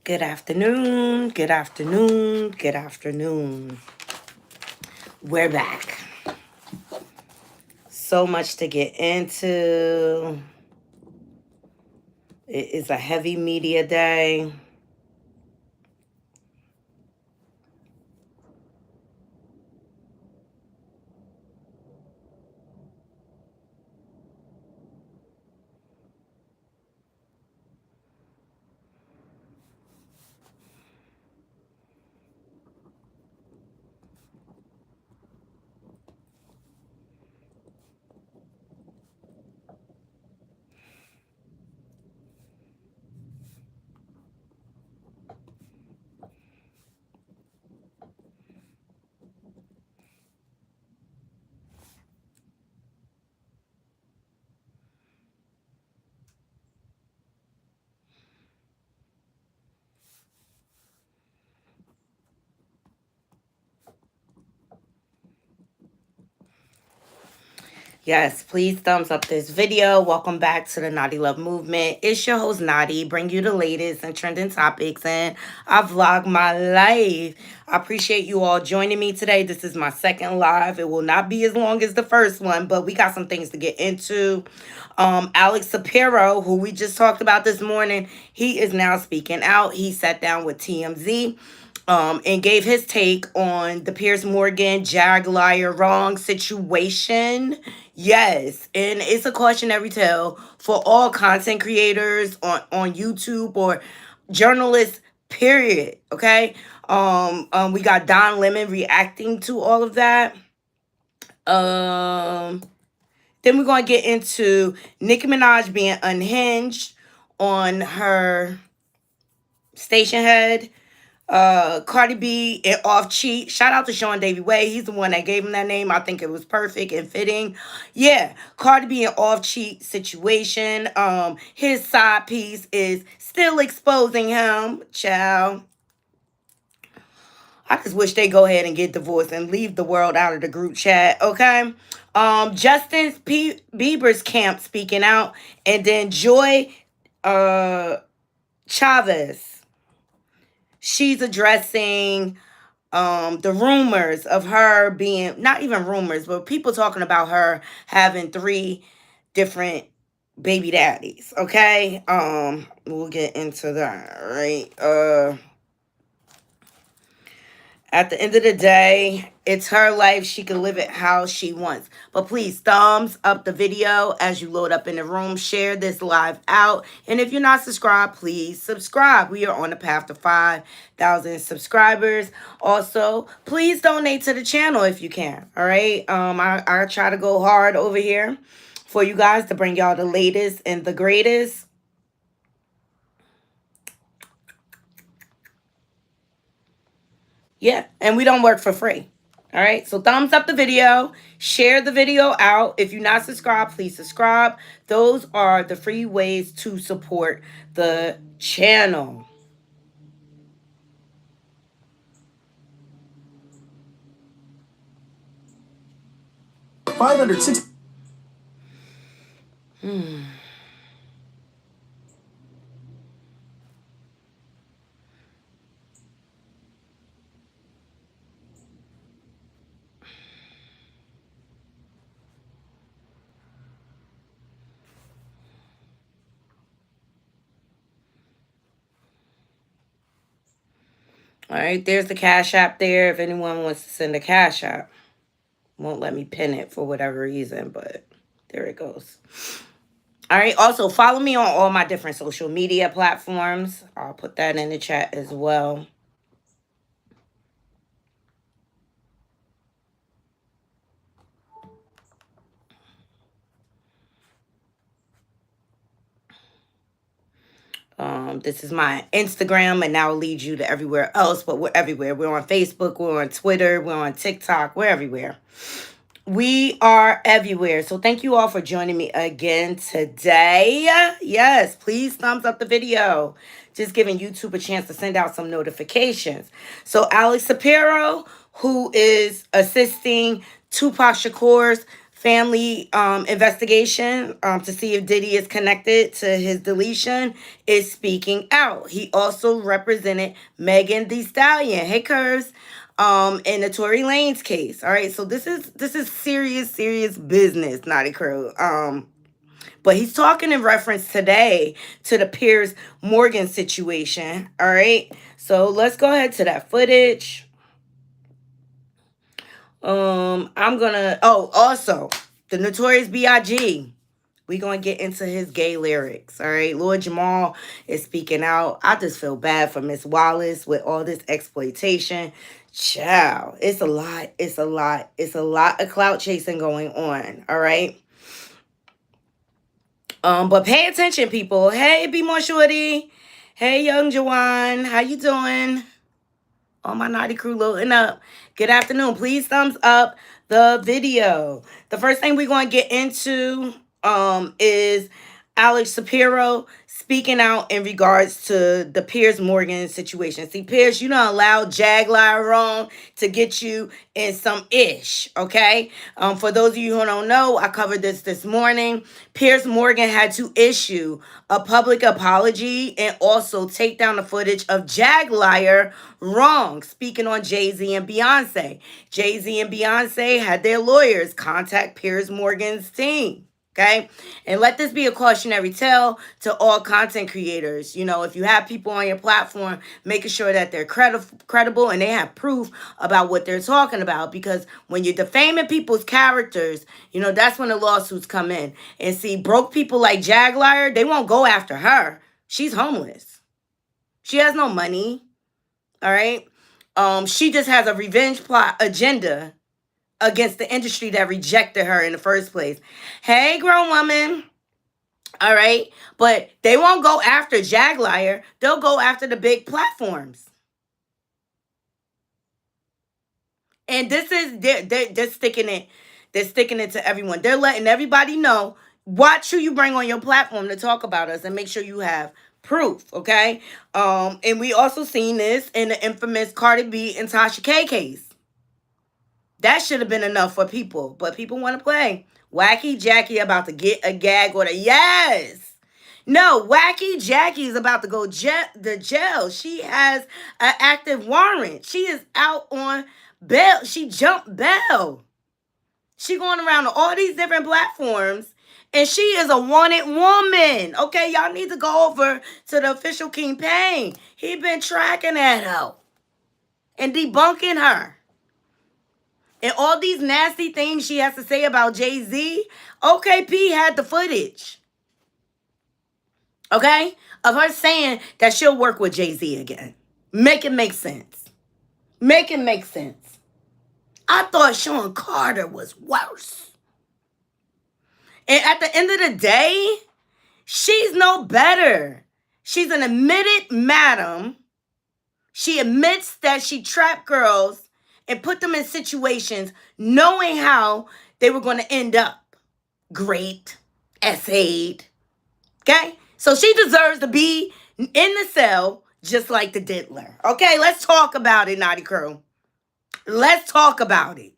Good afternoon, good afternoon, good afternoon. We're back. So much to get into. It is a heavy media day. Yes, please thumbs up this video. Welcome back to the Naughty Love Movement. It's your host, Knotty, bring you the latest and trending topics, and I vlog my life. I appreciate you all joining me today. This is my second live. It will not be as long as the first one, but we got some things to get into. Alex Sipiro, who we just talked about this morning, he is now speaking out. He sat down with TMZ and gave his take on the Piers Morgan Jag liar wrong situation. Yes, and it's a cautionary tale for all content creators on YouTube or journalists. Period. Okay. We got Don Lemon reacting to all of that. Then we're gonna get into Nicki Minaj being unhinged on her station head. Cardi B and Off Cheat. Shout out to Sean Davy Way. He's the one that gave him that name. I think it was perfect and fitting. Yeah, Cardi B and Off Cheat situation. His side piece is still exposing him. Child. I just wish they go ahead and get divorced and leave the world out of the group chat, okay? Justin Bieber's camp speaking out, and then Joy Chavez. She's addressing the rumors of her being, not even rumors, but people talking about her having 3 different baby daddies, okay? We'll get into that, right? At the end of the day, it's her life. She can live it how she wants. But please, thumbs up the video as you load up in the room. Share this live out. And if you're not subscribed, please subscribe. We are on the path to 5,000 subscribers. Also, please donate to the channel if you can. All right. I try to go hard over here for you guys to bring y'all the latest and the greatest. Yeah, and we don't work for free. All right, so thumbs up the video, share the video out. If you're not subscribed, please subscribe. Those are the free ways to support the channel. $560. All right, there's the Cash App there if anyone wants to send a Cash App. Won't let me pin it for whatever reason, but there it goes. All right, also follow me on all my different social media platforms. I'll put that in the chat as well. This is my Instagram, and now lead you to everywhere else, but we're everywhere. We're on Facebook, we're on Twitter, we're on TikTok, we're everywhere. We are everywhere. So thank you all for joining me again today. Yes, please thumbs up the video. Just giving YouTube a chance to send out some notifications. So Alex Sipiro, who is assisting Tupac Shakur's family investigation to see if Diddy is connected to his deletion is speaking out. He also represented Megan Thee Stallion. Hey, Curves. In the Tory Lanez case. All right, so this is serious business, Naughty Crew. But he's talking in reference today to the Piers Morgan situation. All right, so let's go ahead to that footage. I'm gonna. Oh, also the Notorious B.I.G. We gonna get into his gay lyrics. All right, Lord Jamal is speaking out. I just feel bad for Miss Wallace with all this exploitation. Child, it's a lot. It's a lot. It's a lot of clout chasing going on. All right. But pay attention, people. Hey, Be More Shorty. Hey, Young Jawan. How you doing? All my naughty crew loading up. Good afternoon. Please thumbs up the video. The first thing we're going to get into is Alex Sipiro speaking out in regards to the Piers Morgan situation. See, Piers, you don't allow Jagline wrong to get you in some ish, okay? For those of you who don't know, I covered this morning. Piers Morgan had to issue a public apology and also take down the footage of Jagliar wrong, speaking on JayZ and Beyoncé. JayZ and Beyoncé had their lawyers contact Piers Morgan's team. Okay. And let this be a cautionary tale to all content creators. You know, if you have people on your platform, making sure that they're credible and they have proof about what they're talking about. Because when you're defaming people's characters, you know, that's when the lawsuits come in. And see, broke people like Jagliar, they won't go after her. She's homeless. She has no money. All right. She just has a revenge plot agenda against the industry that rejected her in the first place. Hey, grown woman. All right. But they won't go after Jagliar. They'll go after the big platforms. And this is, they're sticking it. They're sticking it to everyone. They're letting everybody know, watch who you bring on your platform to talk about us and make sure you have proof, okay? And we also seen this in the infamous Cardi B and Tasha K case. That should have been enough for people, but people want to play. Wacky Jackie about to get a gag order. Yes. No, Wacky Jackie is about to go the jail. She has an active warrant. She is out on bail. She jumped bail. She going around to all these different platforms, and she is a wanted woman. Okay, y'all need to go over to the official King Payne. He been tracking that hoe and debunking her. And all these nasty things she has to say about JayZ, OKP had the footage. Okay? Of her saying that she'll work with JayZ again. Make it make sense. Make it make sense. I thought Sean Carter was worse. And at the end of the day, she's no better. She's an admitted madam. She admits that she trapped girls and put them in situations knowing how they were going to end up great, essayed. Okay? So she deserves to be in the cell just like the diddler. Okay? Let's talk about it, Naughty Crew. Let's talk about it.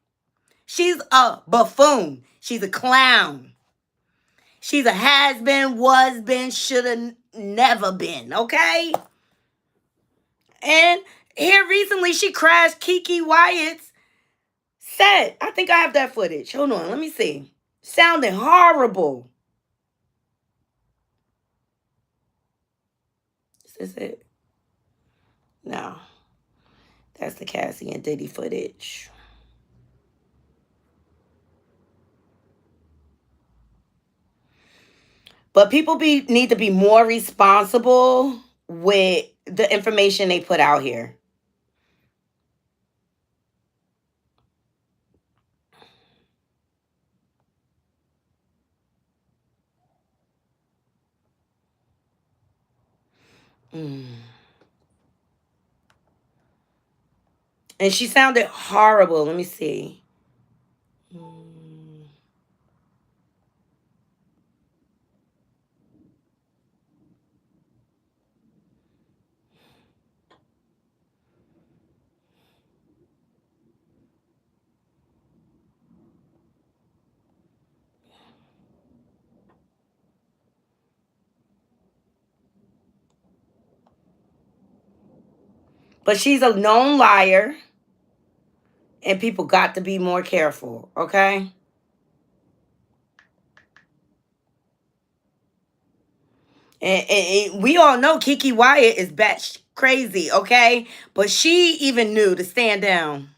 She's a buffoon. She's a clown. She's a has-been, was-been, shoulda never been. Okay? And here recently, she crashed Kiki Wyatt's set. I think I have that footage. Hold on, let me see. Sounding horrible. Is this it? No. That's the Cassie and Diddy footage. But people need to be more responsible with the information they put out here. And she sounded horrible. Let me see. But she's a known liar, and people got to be more careful, okay? And we all know Kiki Wyatt is batch crazy, okay? But she even knew to stand down.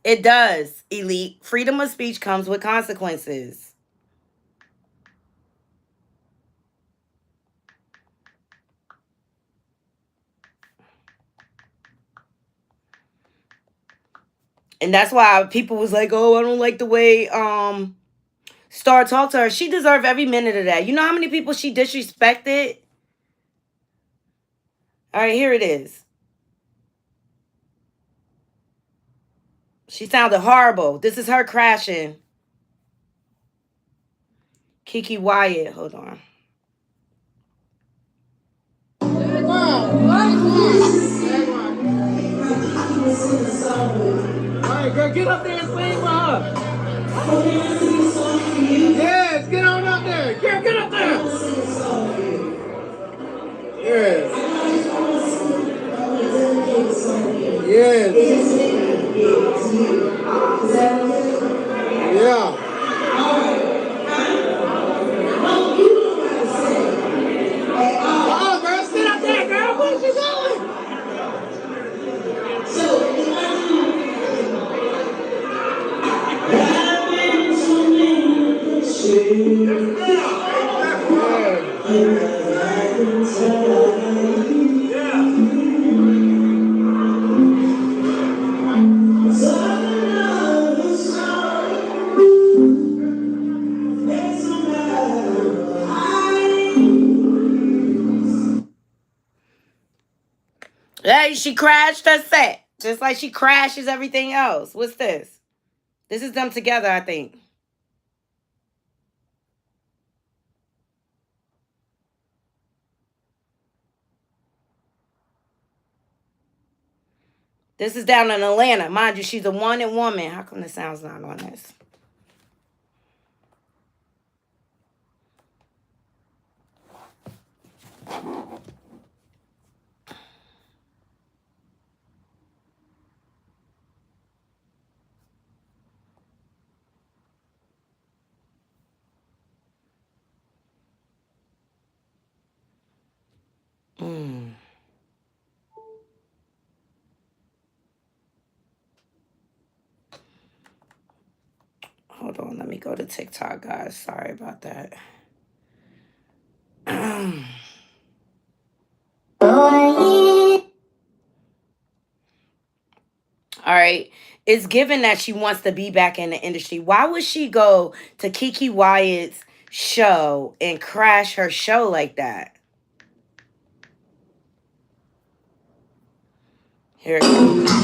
It does, Elite. Freedom of speech comes with consequences. And that's why people was like, "Oh, I don't like the way Star talked to her." She deserved every minute of that. You know how many people she disrespected? All right, here it is. She sounded horrible. This is her crashing. Kiki Wyatt, hold on. Alright, girl, get up there and sing for her. Yes, get on up there. Girl, get up there. Yes. Yes. Yeah. Oh, girl, sit up there, girl. Where's she going? Hey, she crashed her set. Just like she crashes everything else. What's this? This is them together, I think. This is down in Atlanta. Mind you, she's a wanted woman. How come the sound's not on this? Hold on, let me go to TikTok, guys. Sorry about that. All right. It's given that she wants to be back in the industry. Why would she go to Kiki Wyatt's show and crash her show like that? Here it goes.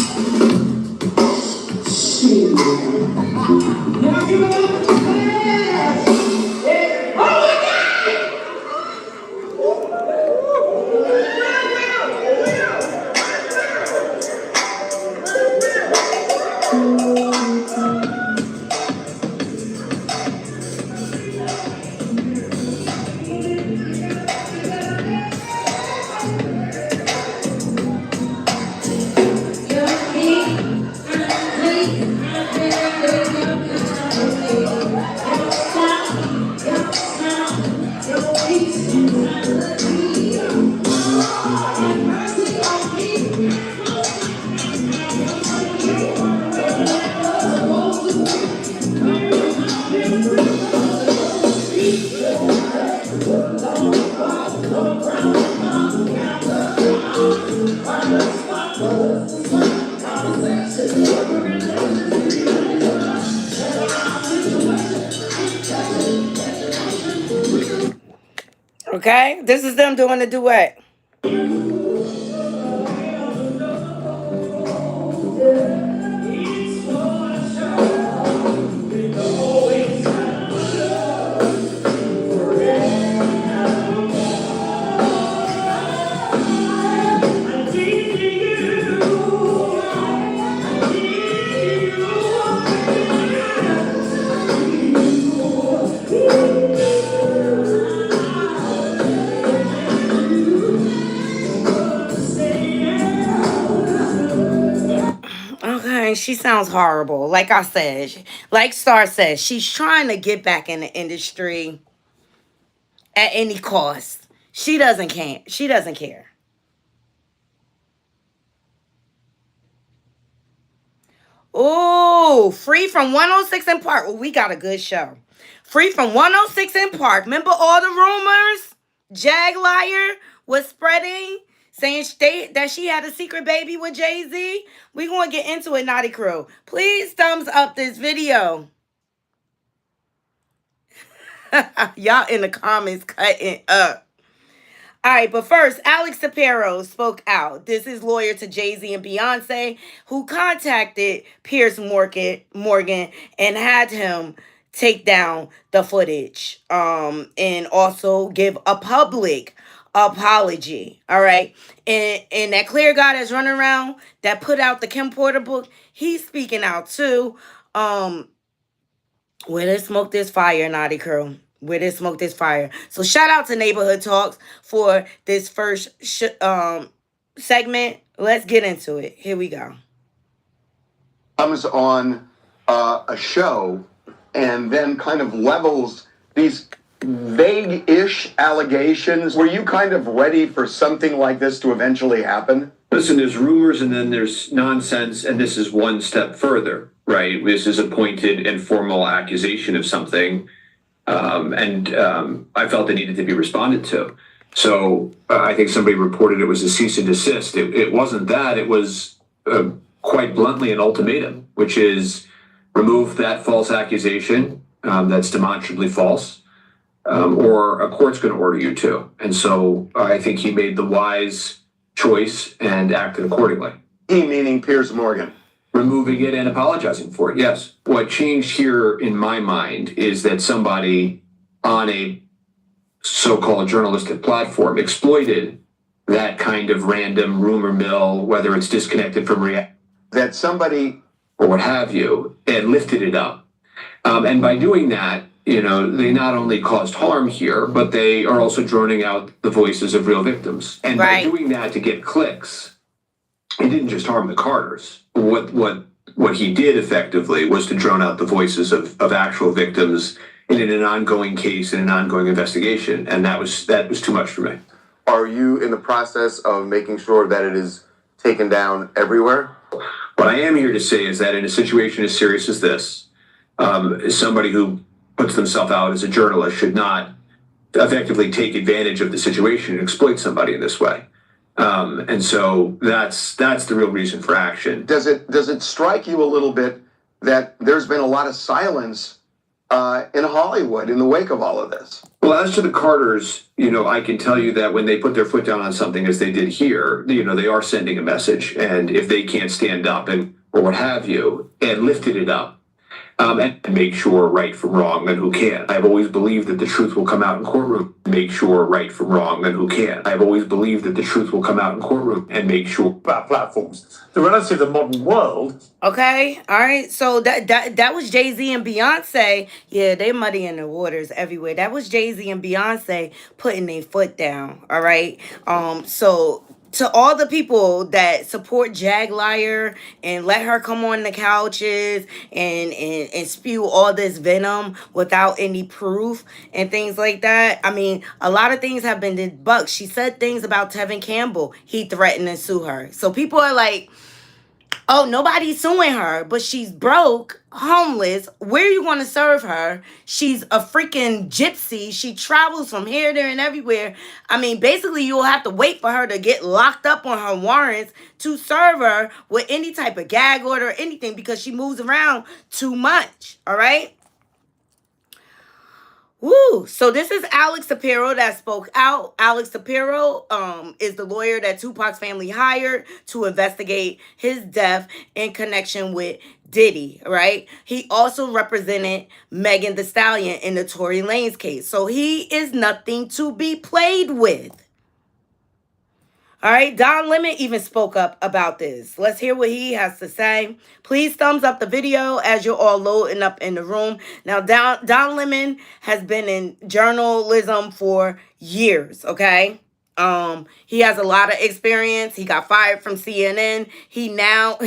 Okay, this is them doing the duet. she sounds horrible. Like I said, like Star says, she's trying to get back in the industry at any cost. She doesn't care. She doesn't care. Oh, free from 106 in Park. Oh, we got a good show. Free from 106 in Park. Remember all the rumors? Jag Liar was spreading, saying that she had a secret baby with JayZ. We gonna get into it, Naughty Crew. Please thumbs up this video. Y'all in the comments cutting up. All right, but first, Alex Sipiro spoke out. This is lawyer to JayZ and Beyoncé, who contacted Piers Morgan and had him take down the footage, and also give a public apology. All right, and that clear guy that's running around that put out the Kim Porter book, he's speaking out too. Where there's smoke, there's fire, Naughty Crew. Where there's smoke, there's fire. So shout out to Neighborhood Talks for this first segment. Let's get into it. Here we go. Comes on a show and then kind of levels these vague-ish allegations. Were you kind of ready for something like this to eventually happen? Listen, there's rumors and then there's nonsense, and this is one step further, right? This is a pointed and formal accusation of something, and I felt it needed to be responded to. So I think somebody reported it was a cease and desist. It wasn't that. It was quite bluntly an ultimatum, which is remove that false accusation that's demonstrably false, or a court's going to order you to. And so I think he made the wise choice and acted accordingly. He meaning Piers Morgan. Removing it and apologizing for it, yes. What changed here in my mind is that somebody on a so-called journalistic platform exploited that kind of random rumor mill, whether it's disconnected from reality, that somebody or what have you, and lifted it up. And by doing that, you know, they not only caused harm here, but they are also droning out the voices of real victims. And by doing that to get clicks, he didn't just harm the Carters. What he did effectively was to drone out the voices of actual victims in an ongoing case, in an ongoing investigation. And that was too much for me. Are you in the process of making sure that it is taken down everywhere? What I am here to say is that in a situation as serious as this, somebody who puts themselves out as a journalist should not effectively take advantage of the situation and exploit somebody in this way. And so that's the real reason for action. Does it strike you a little bit that there's been a lot of silence in Hollywood in the wake of all of this? Well, as to the Carters, you know, I can tell you that when they put their foot down on something as they did here, you know, they are sending a message. And if they can't stand up and or what have you, and lifted it up, and make sure right from wrong, then who can? I've always believed that the truth will come out in courtroom. Make sure right from wrong, then who can? I've always believed that the truth will come out in courtroom and make sure. About platforms, the reality of the modern world. Okay, all right. So that was JayZ and Beyoncé. Yeah, they muddying the waters everywhere. That was JayZ and Beyoncé putting their foot down. All right. So to all the people that support Jag Liar and let her come on the couches and spew all this venom without any proof and things like that. I mean, a lot of things have been debunked. She said things about Tevin Campbell. He threatened to sue her. So people are like, oh, nobody's suing her, but she's broke, homeless. Where are you going to serve her? She's a freaking gypsy. She travels from here, there, and everywhere. I mean, basically, you'll have to wait for her to get locked up on her warrants to serve her with any type of gag order or anything because she moves around too much, all right? Woo! So this is Alex Sipiro that spoke out. Alex Sipiro is the lawyer that Tupac's family hired to investigate his death in connection with Diddy, right? He also represented Megan Thee Stallion in the Tory Lanez case. So he is nothing to be played with. All right, Don Lemon even spoke up about this. Let's hear what he has to say. Please thumbs up the video as you're all loading up in the room. Now, Don Lemon has been in journalism for years, okay? He has a lot of experience. He got fired from CNN. He now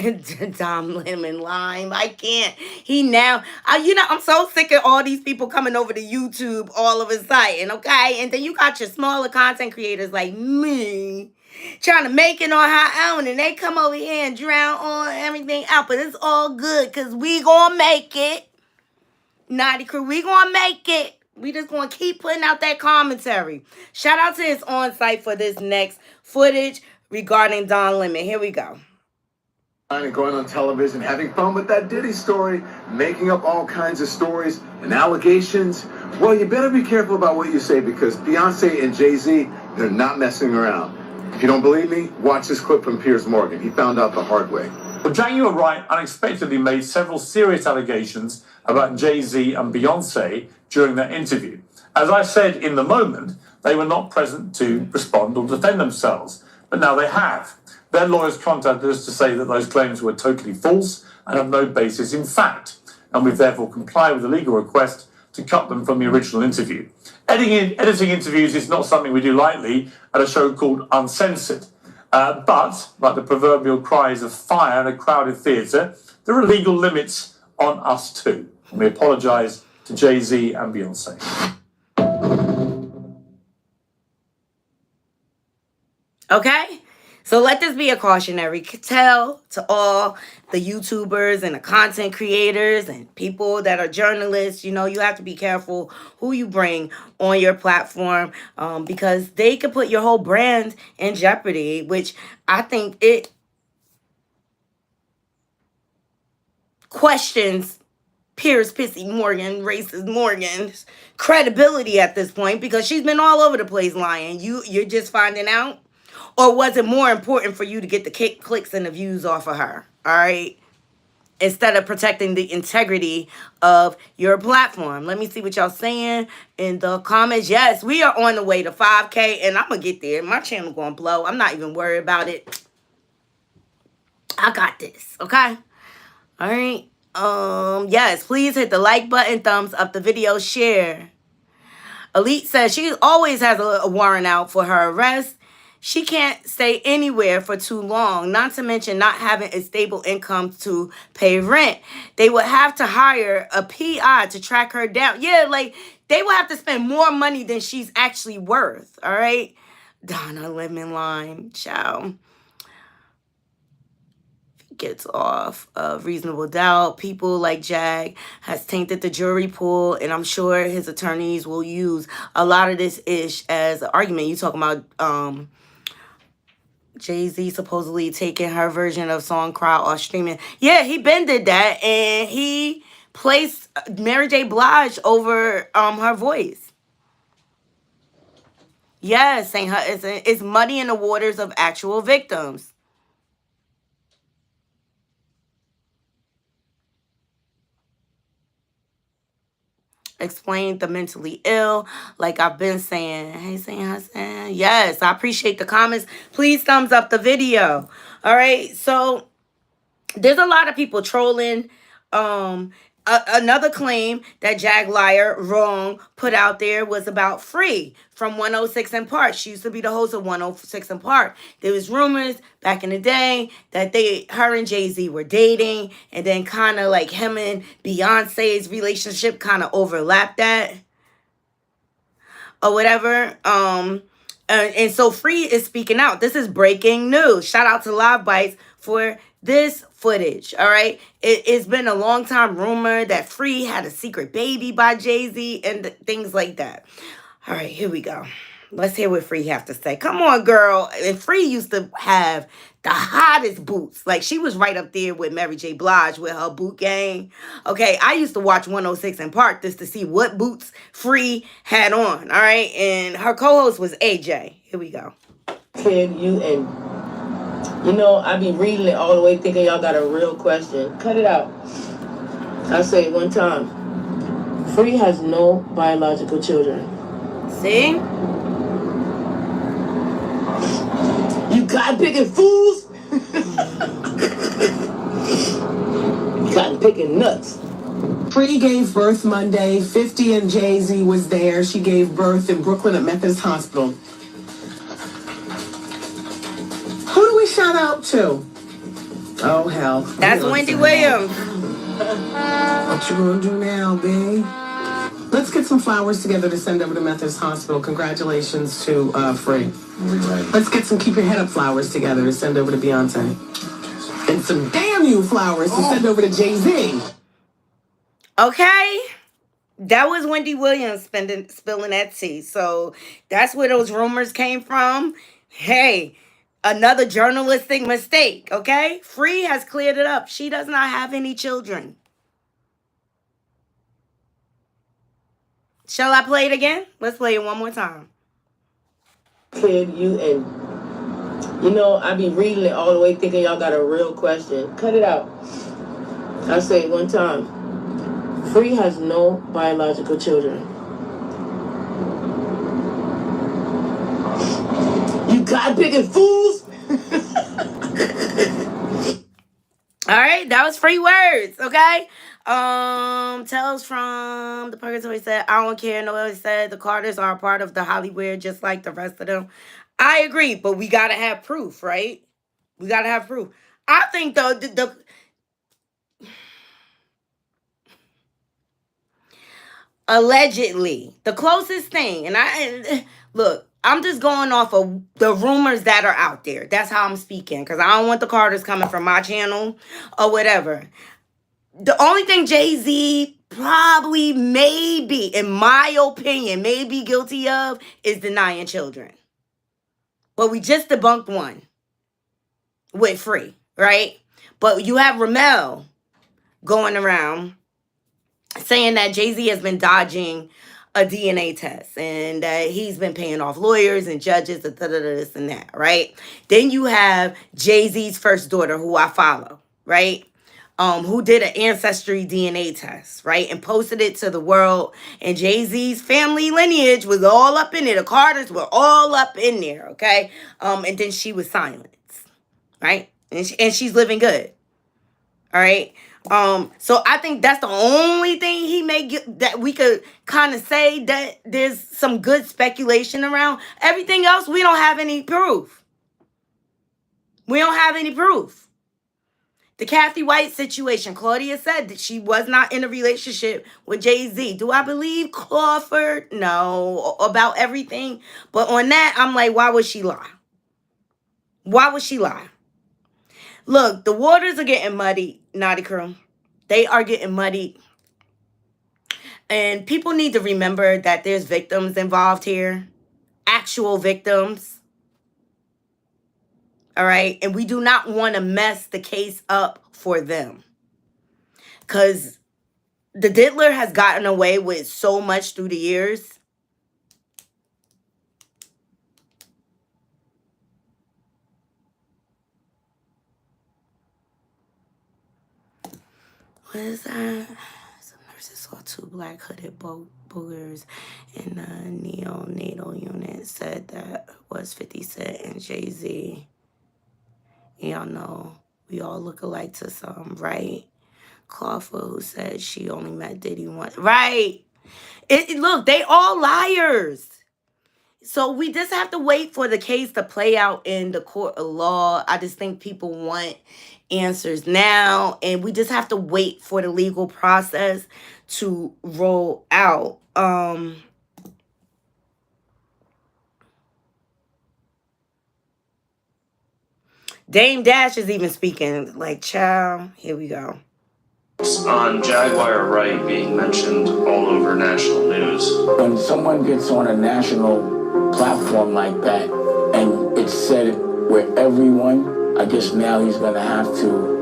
Dom Lemon Lime. I can't. He now. I'm so sick of all these people coming over to YouTube all of a sudden. Okay, and then you got your smaller content creators like me trying to make it on her own, and they come over here and drown on everything out. But it's all good because we gonna make it. Knotty crew, we gonna make it. We just gonna keep putting out that commentary. Shout out to his on-site for this next footage regarding Don Lemon. Here we go. Going on television, having fun with that Diddy story, making up all kinds of stories and allegations. Well, you better be careful about what you say because Beyonce and JayZ, they're not messing around. If you don't believe me, watch this clip from Piers Morgan. He found out the hard way. Well, Jay, you were right, unexpectedly made several serious allegations about JayZ and Beyoncé during that interview. As I said in the moment, they were not present to respond or defend themselves, but now they have. Their lawyers contacted us to say that those claims were totally false and have no basis in fact, and we've therefore complied with the legal request to cut them from the original interview. Editing interviews is not something we do lightly at a show called Uncensored. But, like the proverbial cries of fire in a crowded theatre, there are legal limits on us too. And we apologise to JayZ and Beyoncé. Okay? So let this be a cautionary tale to all the YouTubers and the content creators and people that are journalists. You have to be careful who you bring on your platform because they could put your whole brand in jeopardy, which I think it questions Piers Pissy Morgan, racist Morgan's credibility at this point because she's been all over the place lying. You're just finding out? Or was it more important for you to get the clicks and the views off of her? All right? Instead of protecting the integrity of your platform. Let me see what y'all saying in the comments. Yes, we are on the way to 5K, and I'm going to get there. My channel going to blow. I'm not even worried about it. I got this, okay? All right. Yes, please hit the like button, thumbs up the video, share. Elite says she always has a warrant out for her arrest. She can't stay anywhere for too long, not to mention not having a stable income to pay rent. They would have to hire a PI to track her down. Yeah, like, they would have to spend more money than she's actually worth, all right? Donna Lemon Lime, ciao. Gets off of reasonable doubt. People like Jag has tainted the jury pool, and I'm sure his attorneys will use a lot of this ish as an argument. You talking about JayZ supposedly taking her version of song Cry off streaming. Yeah, he been did that, and he placed Mary J. Blige over her voice. Yes, saying her it's muddying the waters of actual victims. Explain the mentally ill, like I've been saying. Hey, saying Hassan. Yes, I appreciate the comments. Please thumbs up the video. All right, so there's a lot of people trolling. Another claim that Jag Liar Wrong put out there was about Free from 106 in Park. She used to be the host of 106 in Park. There was rumors back in the day that her and JayZ were dating, and then kind of like him and Beyonce's relationship kind of overlapped that or whatever. And so Free is speaking out. This is breaking news. Shout out to Live Bites for this footage, all right? It's been a long time rumor that Free had a secret baby by JayZ and things like that. All right, here we go. Let's hear what Free have to say. Come on, girl. And Free used to have the hottest boots. Like, she was right up there with Mary J. Blige with her boot game. Okay, I used to watch 106 in Park just to see what boots Free had on, all right? And her co-host was AJ. Here we go. Kid, I be reading it all the way thinking y'all got a real question. Cut it out. I say it one time. Free has no biological children. See? You cotton picking fools? Cotton picking nuts. Free gave birth Monday. 50 and JayZ was there. She gave birth in Brooklyn at Methodist Hospital. shout out to? Oh, hell. That's Wendy Williams. What you gonna do now, babe? Let's get some flowers together to send over to Methodist Hospital. Congratulations to Free. Let's get some keep your head up flowers together to send over to Beyonce. And some damn you flowers to send over to JayZ. Okay. That was Wendy Williams spilling that tea. So that's where those rumors came from. Hey, another journalistic mistake, okay? Free has cleared it up. She does not have any children. Shall I play it again? Let's play it one more time. Kid, you and I be reading it all the way thinking y'all got a real question. Cut it out. I say it one time. Free has no biological children. You God-picking fools! All right, that was Free words, okay? Tales from the Purgatory said, I don't care. Nobody said the Carters are a part of the Hollywood just like the rest of them. I agree, but we gotta have proof, right? We gotta have proof. I think though the allegedly the closest thing, and look, I'm just going off of the rumors that are out there. That's how I'm speaking, because I don't want the Carters coming from my channel or whatever. The only thing JayZ probably, maybe, in my opinion, may be guilty of is denying children. But we just debunked one with Free, right? But you have Ramel going around saying that JayZ has been dodging a DNA test and that he's been paying off lawyers and judges and this and that, right? Then you have JayZ's first daughter, who I follow, right? Who did an ancestry DNA test, right? And posted it to the world. And JayZ's family lineage was all up in there. The Carters were all up in there, okay? And then she was silenced, right? And she's living good, all right? So I think that's the only thing he may get that we could kind of say that there's some good speculation around. Everything else, we don't have any proof. We don't have any proof. The Kathy White situation, Claudia said that she was not in a relationship with JayZ. Do I believe Crawford? No, about everything. But on that, I'm like, why would she lie? Why would she lie? Look, the waters are getting muddy, Knotty Crew. They are getting muddy. And people need to remember that there's victims involved here. Actual victims. All right? And we do not want to mess the case up for them. Because the diddler has gotten away with so much through the years. What is that? Some nurses saw two black hooded boogers in the neonatal unit. Said that was 50 Cent and JayZ. Y'all know we all look alike to some, right? Crawford, who said she only met Diddy once. Right. Look, they all liars. So we just have to wait for the case to play out in the court of law. I just think people want answers now. And we just have to wait for the legal process to roll out. Dame Dash is even speaking. Like, child, here we go. On Jaguar Wright being mentioned all over national news. When someone gets on a national platform like that and it's said where everyone, I guess now he's going to have to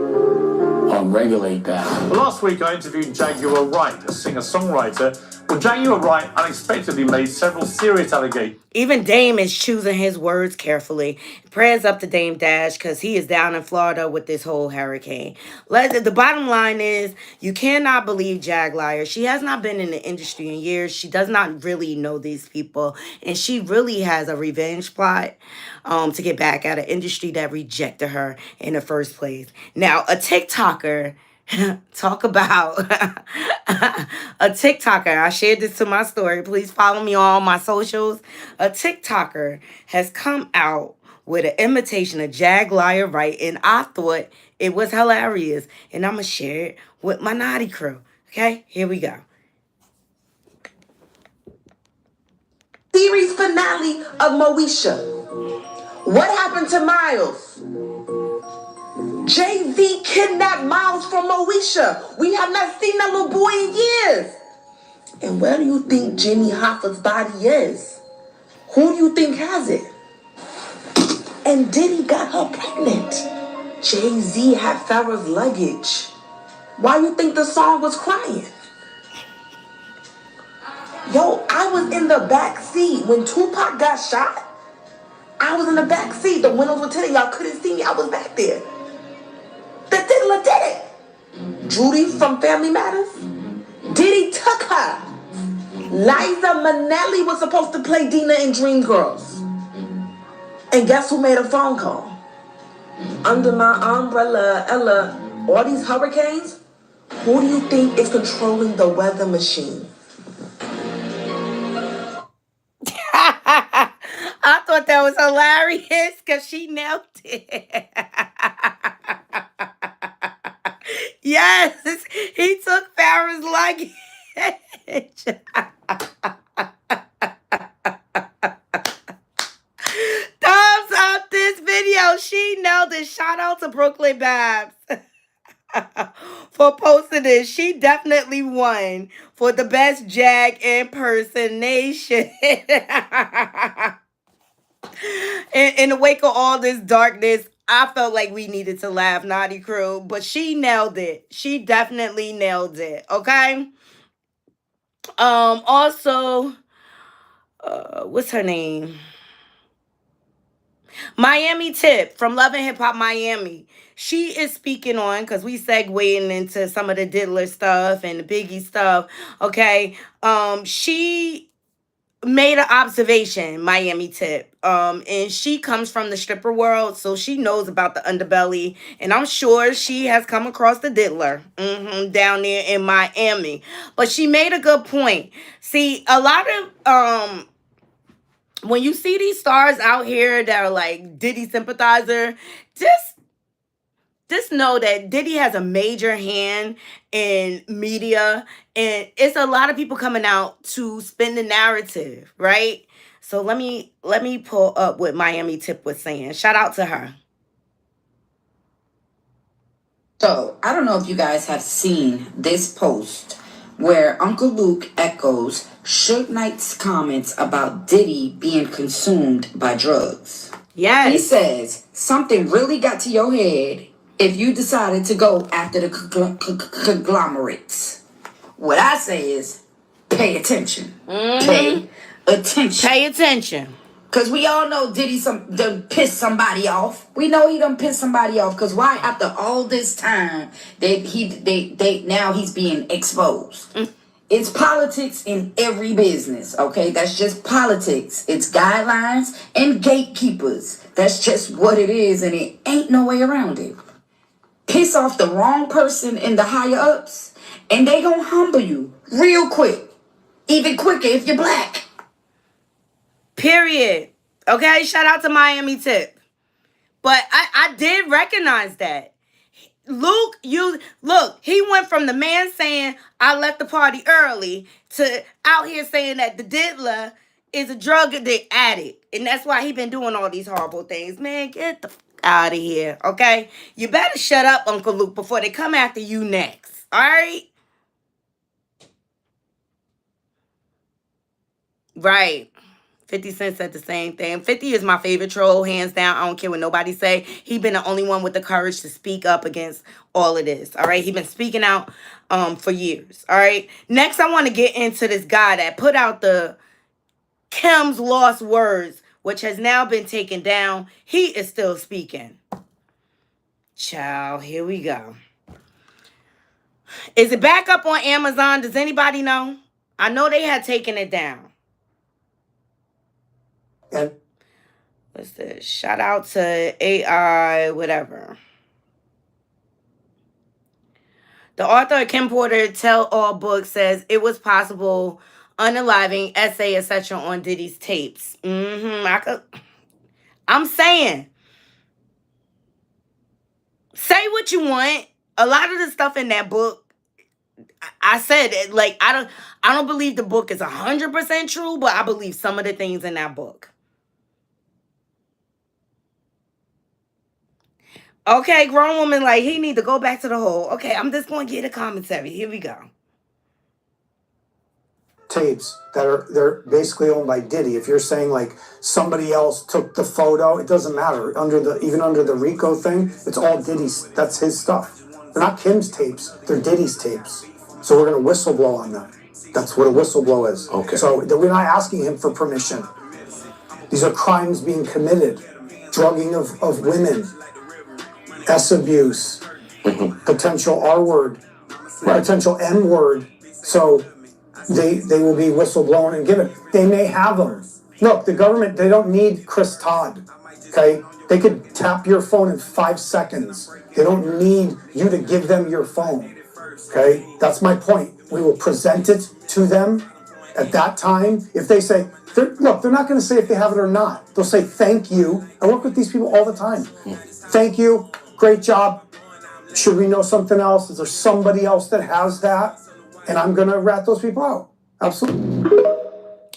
regulate that. Well, last week I interviewed Jaguar Wright, a singer-songwriter. Well, Jaguar Wright unexpectedly made several serious allegations. Even Dame is choosing his words carefully. Prayers up to Dame Dash because he is down in Florida with this whole hurricane. The bottom line is you cannot believe Jag liar. She has not been in the industry in years. She does not really know these people. And she really has a revenge plot to get back at an industry that rejected her in the first place. Now, a TikToker talk about a TikToker. I shared this to my story. Please follow me on all my socials. A TikToker has come out with an imitation of Jag Liar Right, and I thought it was hilarious. And I'm going to share it with my Knotty crew. Okay, here we go. Series finale of Moesha. What happened to Miles? JayZ kidnapped Miles from Moesha. We have not seen that little boy in years. And where do you think Jenny Hoffa's body is? Who do you think has it? And Diddy got her pregnant. JayZ had Farrah's luggage. Why you think the song was crying? Yo, I was in the back seat when Tupac got shot. I was in the back seat. The windows were tinted. Y'all couldn't see me. I was back there. The diddler did it. Judy from Family Matters. Diddy took her. Liza Minnelli was supposed to play Dina in Dreamgirls. And guess who made a phone call? Under my umbrella, Ella, all these hurricanes? Who do you think is controlling the weather machine? I thought that was hilarious because she nailed it. Yes, he took Farrah's luggage. Thumbs up this video. She nailed it. Shout out to Brooklyn Babs for posting this. She definitely won for the best Jag impersonation. In the wake of all this darkness, I felt like we needed to laugh, Knotty crew, but she nailed it. She definitely nailed it. Okay. Also, what's her name? Miami Tip from Love and Hip Hop Miami. She is speaking on, because we segueing into some of the diddler stuff and the Biggie stuff. Okay. She made an observation, Miami Tip. And she comes from the stripper world, so she knows about the underbelly. And I'm sure she has come across the diddler down there in Miami. But she made a good point. See, a lot of when you see these stars out here that are like Diddy sympathizer, just know that Diddy has a major hand in media, and it's a lot of people coming out to spin the narrative, right? So let me pull up what Miami Tip was saying. Shout out to her. So I don't know if you guys have seen this post where Uncle Luke echoes Suge Knight's comments about Diddy being consumed by drugs. Yes. He says, something really got to your head if you decided to go after the conglomerates. What I say is, pay attention. Pay attention. Pay attention. Because we all know Diddy done pissed somebody off. We know he done pissed somebody off. Because why, after all this time, now he's being exposed. It's politics in every business, okay? That's just politics. It's guidelines and gatekeepers. That's just what it is, and it ain't no way around it. Piss off the wrong person in the higher ups, and they gonna humble you real quick. Even quicker if you're black. Period. Okay, shout out to Miami Tip. But I did recognize that. Luke, he went from the man saying, I left the party early, to out here saying that the diddler is a drug addict. And that's why he been doing all these horrible things. Man, get the fuck out of here, okay? You better shut up, Uncle Luke, before they come after you next, all right? Right. 50 Cent said the same thing. 50 is my favorite troll, hands down. I don't care what nobody say. He been the only one with the courage to speak up against all of this. All right. He been speaking out for years. All right. Next, I want to get into this guy that put out the Kim's Lost Words, which has now been taken down. He is still speaking. Child, here we go. Is it back up on Amazon? Does anybody know? I know they had taken it down. What's this? Shout out to AI, whatever. The author of Kim Porter Tell All book says it was possible unaliving, essay, etc. on Diddy's tapes. I'm saying, say what you want. A lot of the stuff in that book, I said it, like I don't believe the book is 100% true, but I believe some of the things in that book. Okay, grown woman, like he need to go back to the hole. Okay, I'm just going to get a commentary. Here we go. Tapes they're basically owned by Diddy. If you're saying like somebody else took the photo, it doesn't matter. Even under the RICO thing, it's all Diddy's. That's his stuff. They're not Kim's tapes. They're Diddy's tapes. So we're gonna whistleblow on them. That's what a whistleblow is. Okay. So we're not asking him for permission. These are crimes being committed. Drugging of women. S abuse. Potential R word. Right. Potential N word. So they will be whistleblown and given. They may have them. Look, the government, they don't need Chris Todd, okay? They could tap your phone in 5 seconds. They don't need you to give them your phone, okay? That's my point. We will present it to them at that time. If they say, look, they're not going to say if they have it or not. They'll say, thank you. I work with these people all the time. Thank you. Great job. Should we know something else? Is there somebody else that has that? And I'm going to rat those people out. Absolutely.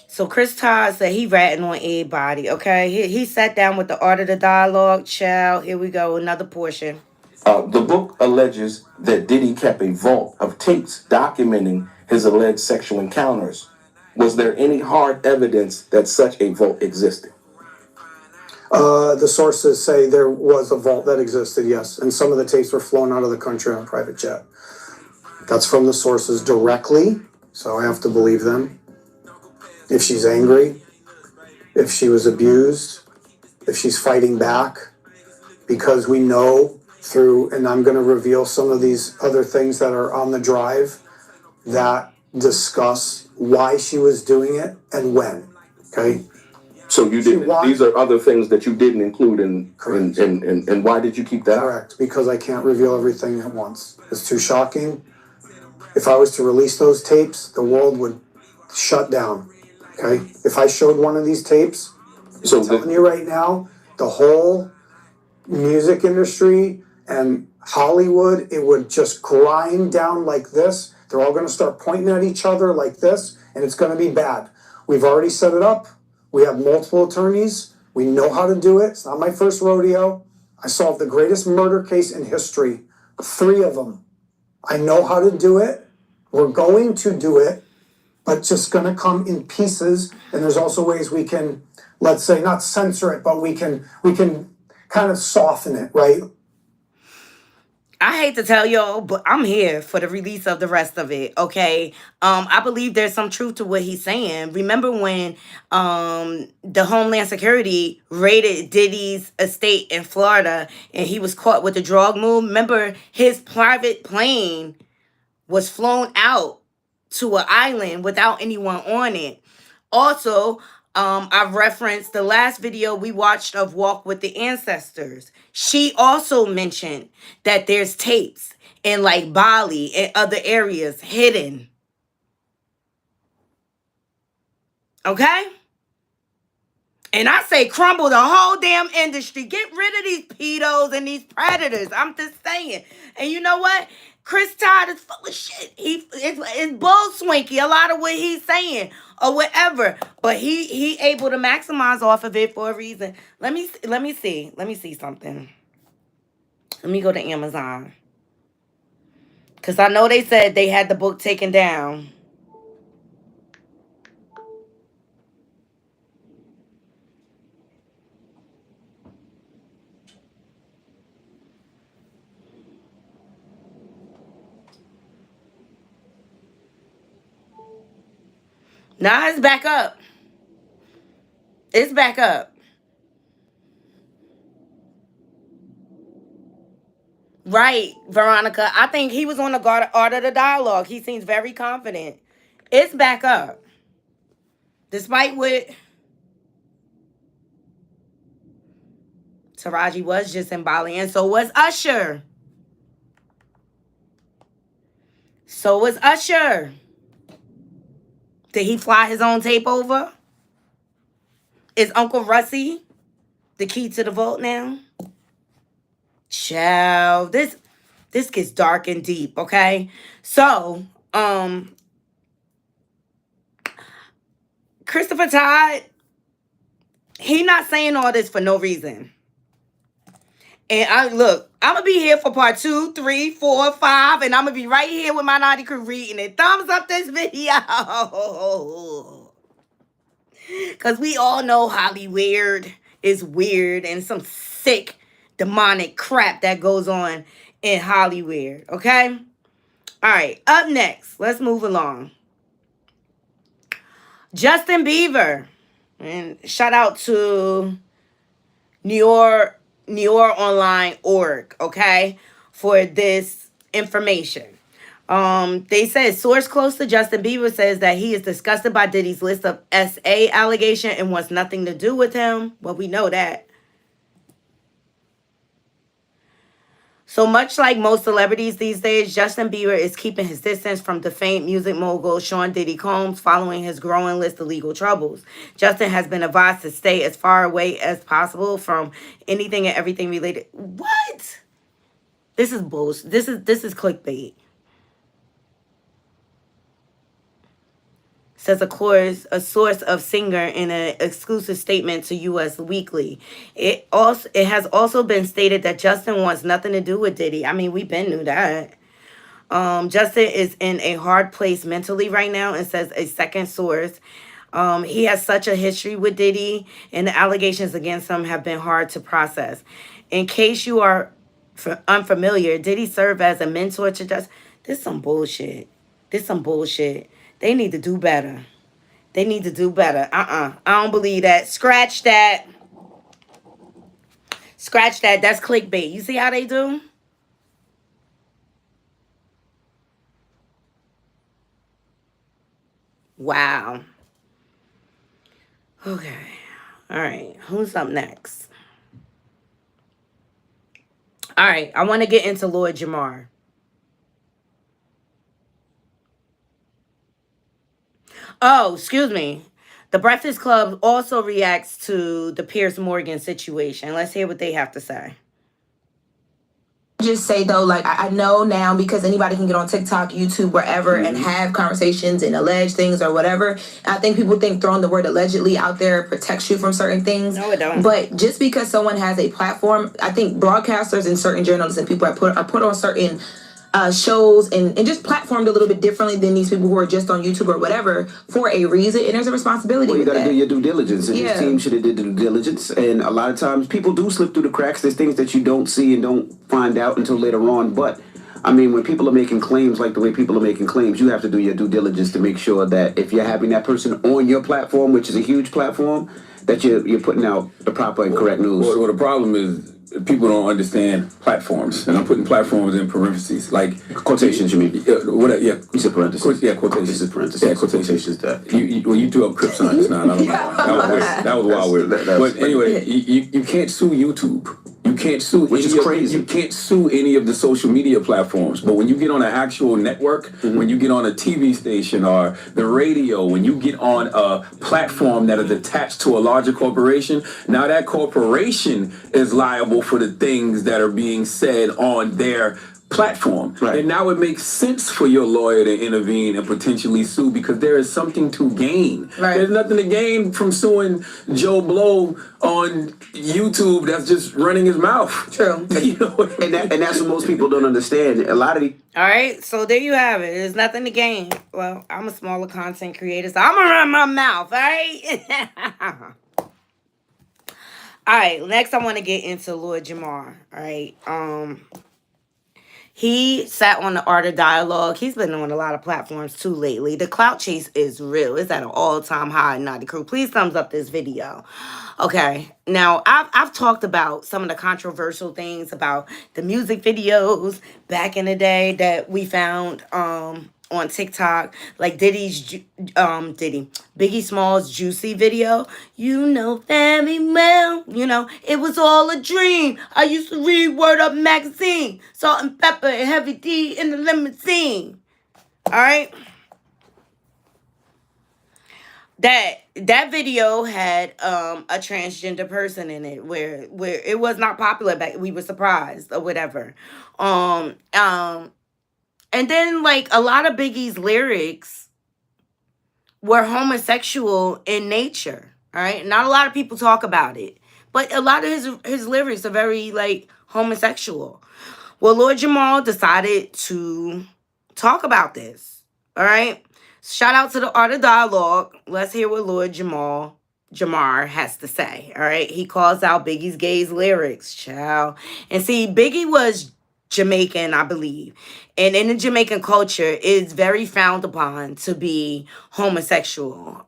So Chris Todd said he ratting on everybody, okay? He sat down with the Art of the Dialogue. Child, here we go, another portion. The book alleges that Diddy kept a vault of tapes documenting his alleged sexual encounters. Was there any hard evidence that such a vault existed? The sources say there was a vault that existed, yes. And some of the tapes were flown out of the country on a private jet. That's from the sources directly, so I have to believe them. If she's angry, if she was abused, if she's fighting back, because we know through, and I'm going to reveal some of these other things that are on the drive that discuss why she was doing it and when, okay? So you didn't, these are other things that you didn't include and why did you keep that? Correct, because I can't reveal everything at once. It's too shocking. If I was to release those tapes, the world would shut down, okay? If I showed one of these tapes, I'm telling you right now, the whole music industry and Hollywood, it would just grind down like this. They're all going to start pointing at each other like this, and it's going to be bad. We've already set it up. We have multiple attorneys. We know how to do it. It's not my first rodeo. I solved the greatest murder case in history, 3 of them. I know how to do it. We're going to do it, but it's just going to come in pieces. And there's also ways we can, let's say, not censor it, but we can kind of soften it, right? I hate to tell y'all, but I'm here for the release of the rest of it, okay? I believe there's some truth to what he's saying. Remember when the Homeland Security raided Diddy's estate in Florida and he was caught with the drug move? Remember his private plane was flown out to an island without anyone on it. Also, I've referenced the last video we watched of Walk with the Ancestors. She also mentioned that there's tapes in like Bali and other areas hidden. Okay? And I say crumble the whole damn industry. Get rid of these pedos and these predators. I'm just saying. And you know what? Chris Todd is full of shit. It's bull swinky, a lot of what he's saying or whatever. But he able to maximize off of it for a reason. Let me see something. Let me go to Amazon. Because I know they said they had the book taken down. Nah, it's back up. It's back up. Right, Veronica. I think he was on the Art of the Dialogue. He seems very confident. It's back up. Despite what Taraji was just in Bali, and so was Usher. So was Usher. Did he fly his own tape over? Is Uncle Russie the key to the vault now? Child, this gets dark and deep, okay? So, Christopher Todd, he not saying all this for no reason. And I'm gonna be here for part 2, 3, 4, 5, and I'm gonna be right here with my Naughty crew reading it. Thumbs up this video. Cause we all know Hollywood is weird and some sick demonic crap that goes on in Hollywood. Okay? Alright, up next. Let's move along. Justin Bieber. And shout out to NewYork.org, okay, for this information. They said source close to Justin Bieber says that he is disgusted by Diddy's list of SA allegation and wants nothing to do with him. Well, we know that. So much like most celebrities these days, Justin Bieber is keeping his distance from defamed music mogul Sean Diddy Combs following his growing list of legal troubles. Justin has been advised to stay as far away as possible from anything and everything related. What? This is bullshit. This is clickbait. Says a source of singer in an exclusive statement to U.S. Weekly. It has also been stated that Justin wants nothing to do with Diddy. I mean, we been knew that. Justin is in a hard place mentally right now, and says a second source. He has such a history with Diddy, and the allegations against him have been hard to process. In case you are unfamiliar, Diddy served as a mentor to Justin. This some bullshit. They need to do better. I don't believe that. Scratch that. That's clickbait. You see how they do? Wow. Okay. All right. Who's up next? All right. I want to get into Lord Jamar. Oh, excuse me. The Breakfast Club also reacts to the Piers Morgan situation. Let's hear what they have to say. Just say though, like I know now because anybody can get on TikTok, YouTube, wherever and have conversations and allege things or whatever. I think people think throwing the word allegedly out there protects you from certain things. No, it don't. But just because someone has a platform, I think broadcasters and certain journalists and people are put on certain shows and just platformed a little bit differently than these people who are just on YouTube or whatever for a reason, and there's a responsibility. Well, you got to do your due diligence, and Yeah. his team should have did the due diligence. And a lot of times, people do slip through the cracks. There's things that you don't see and don't find out until later on. But I mean, when people are making claims like the way people are making claims, you have to do your due diligence to make sure that if you're having that person on your platform, which is a huge platform, that you're putting out the proper and correct news. Well, the problem is people don't understand platforms, and I'm putting platforms in parentheses, like quotations. You mean? Whatever. Yeah, you said parentheses. Yeah, quotations. This is parentheses. Yeah, quotations. That you threw up Crip signs. No, I don't know. That was weird. That was wild weird. But anyway, you can't sue YouTube. You can't sue. Which is crazy. You can't sue any of the social media platforms. But when you get on an actual network, when you get on a TV station or the radio, when you get on a platform that is attached to a larger corporation, now that corporation is liable for the things that are being said on their platform. Right. And now it makes sense for your lawyer to intervene and potentially sue because there is something to gain. Right. There's nothing to gain from suing Joe Blow on YouTube that's just running his mouth. True. You know what I mean? and that's what most people don't understand. A lot of the All right, so there you have it. There's nothing to gain. Well, I'm a smaller content creator, so I'm gonna run my mouth, all right? All right, next I want to get into Lord Jamar, all right? He sat on the Art of Dialogue. He's been on a lot of platforms too lately. The clout chase is real. It's at an all-time high, Naughty Crew. Please thumbs up this video. Okay, now I've talked about some of the controversial things about the music videos back in the day that we found on TikTok, like Biggie Small's Juicy video. You know very well, it was all a dream. I used to read Word Up magazine, Salt and Pepper and Heavy D in the limousine. All right. That video had a transgender person in it where it was not popular back. We were surprised or whatever. Um um and then like a lot of Biggie's lyrics were homosexual in nature. All right. Not a lot of people talk about it. But a lot of his lyrics are very like homosexual. Well, Lord Jamal decided to talk about this. All right. Shout out to the Art of Dialogue. Let's hear what Lord Jamar has to say. All right. He calls out Biggie's gay's lyrics, child. And see, Biggie was Jamaican, I believe. And in the Jamaican culture, it's very frowned upon to be homosexual.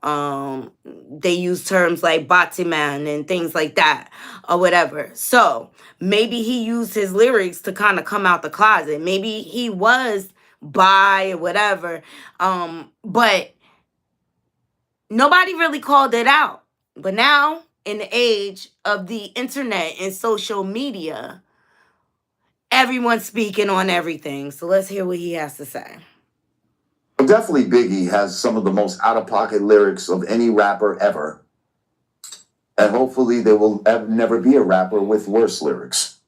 They use terms like Batiman and things like that or whatever. So maybe he used his lyrics to kind of come out the closet. Maybe he was bi or whatever. But nobody really called it out. But now, in the age of the internet and social media, everyone's speaking on everything. So let's hear what he has to say. Definitely Biggie has some of the most out-of-pocket lyrics of any rapper ever. And hopefully there will never be a rapper with worse lyrics.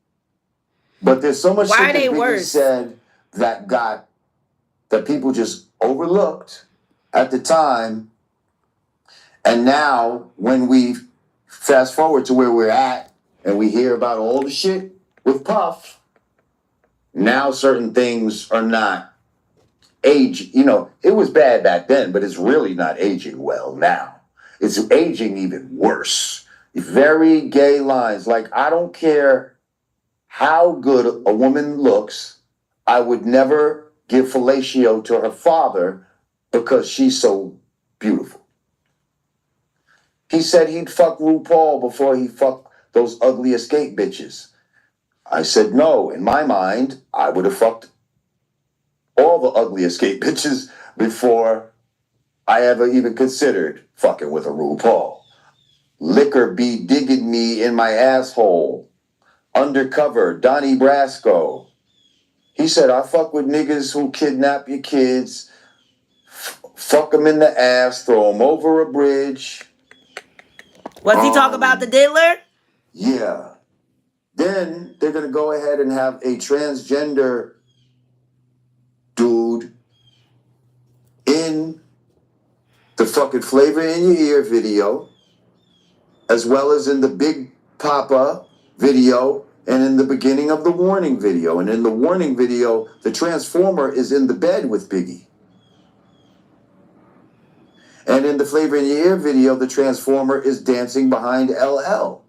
But there's so much Why shit that Biggie worse? said that people just overlooked at the time. And now when we fast forward to where we're at and we hear about all the shit with Puff, now certain things are not age. You know, it was bad back then, but it's really not aging well now. It's aging even worse. Very gay lines. Like, I don't care how good a woman looks. I would never give fellatio to her father because she's so beautiful. He said he'd fuck RuPaul before he fucked those ugly escape bitches. I said no. In my mind, I would have fucked all the ugly escape bitches before I ever even considered fucking with a RuPaul. Liquor be digging me in my asshole. Undercover, Donnie Brasco. He said, I fuck with niggas who kidnap your kids, fuck them in the ass, throw them over a bridge. Was he talking about the diddler? Yeah. Then they're going to go ahead and have a transgender dude in the fucking Flavor in Your Ear video, as well as in the Big Papa video, and in the beginning of the Warning video. And in the Warning video, the Transformer is in the bed with Biggie. And in the Flavor in Your Ear video, the Transformer is dancing behind LL.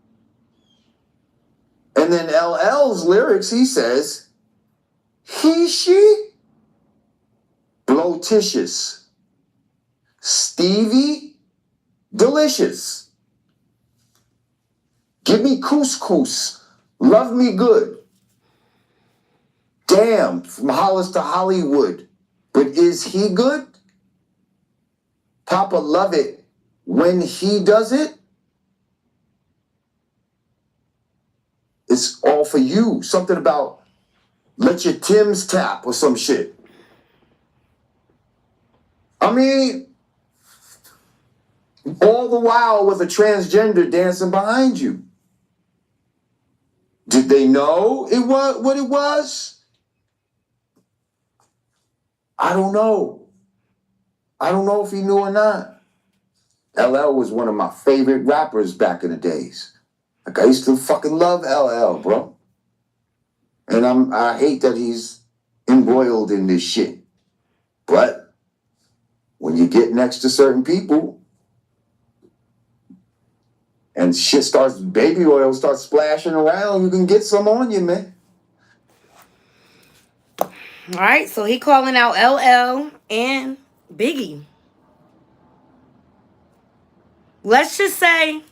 And then LL's lyrics, he says, he, she, blotitious, Stevie, delicious. Give me couscous, love me good. Damn, from Hollis to Hollywood. But is he good? Papa love it when he does it. It's all for you. Something about let your Timbs tap or some shit. I mean, all the while with a transgender dancing behind you. Did they know it was what it was? I don't know. I don't know if he knew or not. LL was one of my favorite rappers back in the days. Like, I used to fucking love LL, bro. And I hate that he's embroiled in this shit. But when you get next to certain people and shit starts, baby oil starts splashing around, you can get some on you, man. All right, so he calling out LL and Biggie. Let's just say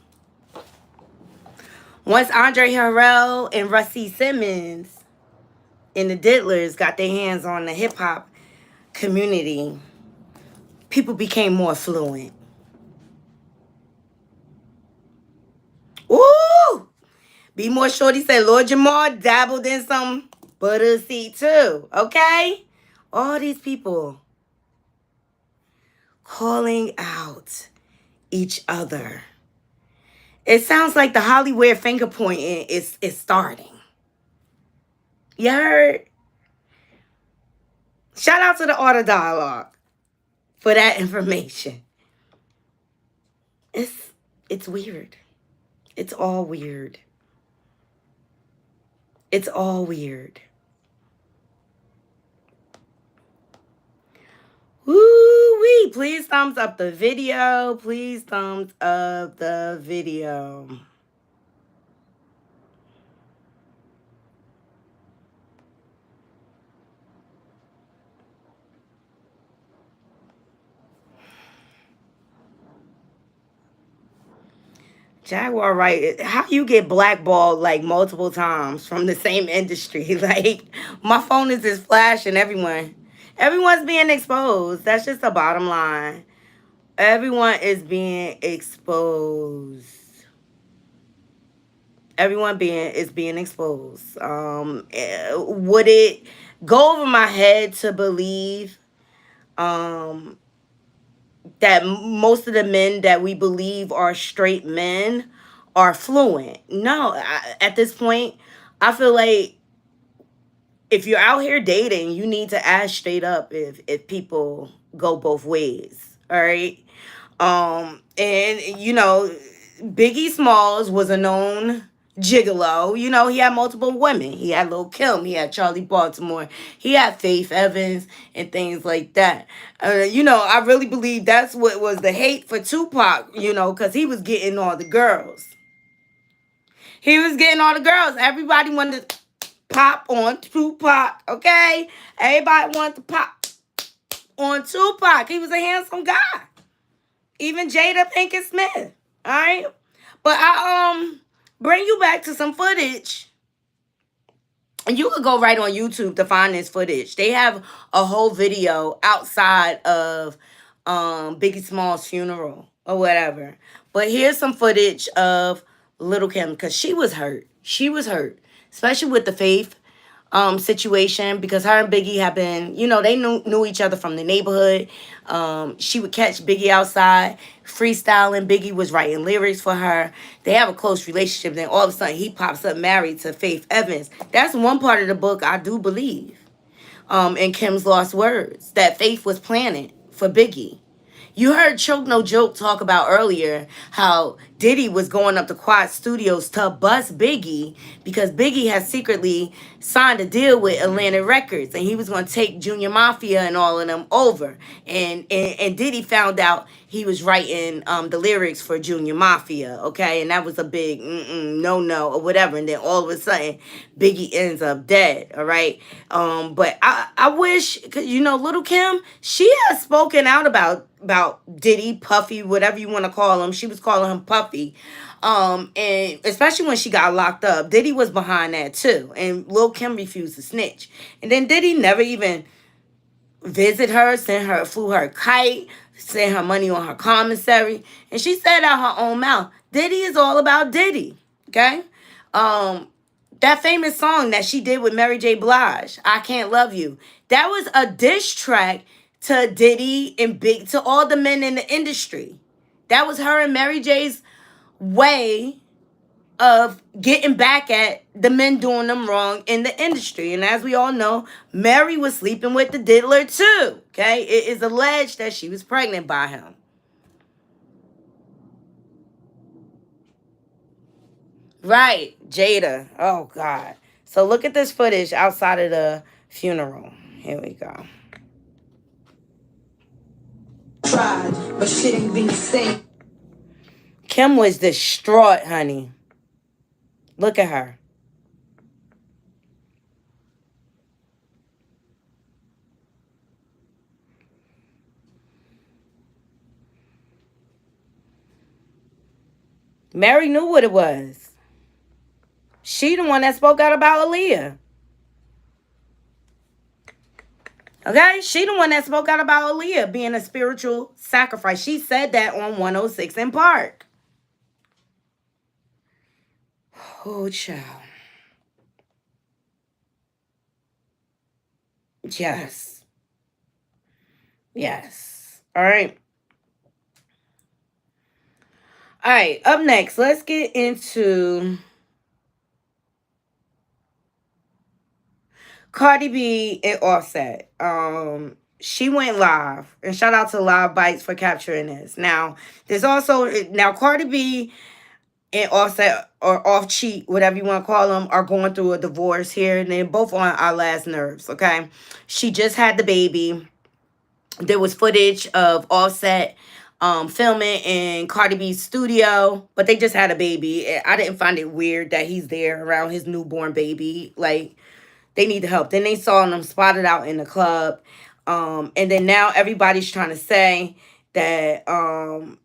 once Andre Harrell and Rusty Simmons and the Diddlers got their hands on the hip-hop community, people became more fluent. Ooh! Be More Shorty said Lord Jamar dabbled in some butter seed too, okay? All these people calling out each other. It sounds like the Hollywood finger pointing is starting. You heard? Shout out to the Art of Dialogue for that information. It's weird. It's all weird. It's all weird. Woo-wee. Please thumbs up the video. Please thumbs up the video. Jaguar, right? How you get blackballed like multiple times from the same industry? Like, my phone is just flashing everyone's being exposed. That's just the bottom line. Everyone is being exposed. Everyone is being exposed. Would it go over my head to believe that most of the men that we believe are straight men are fluent? No, at this point, I feel like if you're out here dating, you need to ask straight up if people go both ways. All right. And you know, Biggie Smalls was a known gigolo. You know, he had multiple women. He had Lil' Kim. He had Charlie Baltimore. He had Faith Evans and things like that. You know, I really believe that's what was the hate for Tupac, you know, because he was getting all the girls. He was getting all the girls. Everybody wanted to pop on Tupac, okay? Everybody wanted to pop on Tupac. He was a handsome guy. Even Jada Pinkett Smith. All right. But I bring you back to some footage. And you could go right on YouTube to find this footage. They have a whole video outside of Biggie Small's funeral or whatever. But here's some footage of Little Kim, because she was hurt. She was hurt. Especially with the Faith situation, because her and Biggie have been, you know, they knew each other from the neighborhood. She would catch Biggie outside freestyling. Biggie was writing lyrics for her. They have a close relationship. Then all of a sudden he pops up married to Faith Evans. That's one part of the book I do believe, in Kim's lost words, that Faith was planning for Biggie. You heard Choke No Joke talk about earlier how Diddy was going up to Quad Studios to bust Biggie because Biggie had secretly signed a deal with Atlantic Records and he was going to take Junior Mafia and all of them over. And Diddy found out he was writing the lyrics for Junior Mafia, okay? And that was a big no or whatever. And then all of a sudden, Biggie ends up dead, all right? But I wish, cause you know, Little Kim, she has spoken out about Diddy, Puffy, whatever you want to call him. She was calling him Puffy. And especially when she got locked up, Diddy was behind that too. And Lil' Kim refused to snitch. And then Diddy never even visit her, flew her a kite, sent her money on her commissary. And she said out her own mouth, Diddy is all about Diddy. Okay? That famous song that she did with Mary J. Blige, I Can't Love You, that was a diss track to Diddy and to all the men in the industry. That was her and Mary J's way of getting back at the men doing them wrong in the industry. And as we all know, Mary was sleeping with the diddler too. Okay? It is alleged that she was pregnant by him. Right, Jada. Oh, God. So look at this footage outside of the funeral. Here we go. Tried, but shit ain't been the same. Kim was distraught, honey. Look at her. Mary knew what it was. She the one that spoke out about Aaliyah. Okay? She the one that spoke out about Aaliyah being a spiritual sacrifice. She said that on 106 in Park. Oh, child. Yes. Yes. All right. All right, up next, let's get into Cardi B and Offset. She went live, and shout out to Live Bites for capturing this. Now, there's also Cardi B and Offset or Off Cheat, whatever you want to call them, are going through a divorce here, and they're both on our last nerves. Okay, she just had the baby. There was footage of Offset filming in Cardi B's studio, but they just had a baby. I didn't find it weird that he's there around his newborn baby. Like, they need the help. Then they saw them spotted out in the club. And then now everybody's trying to say that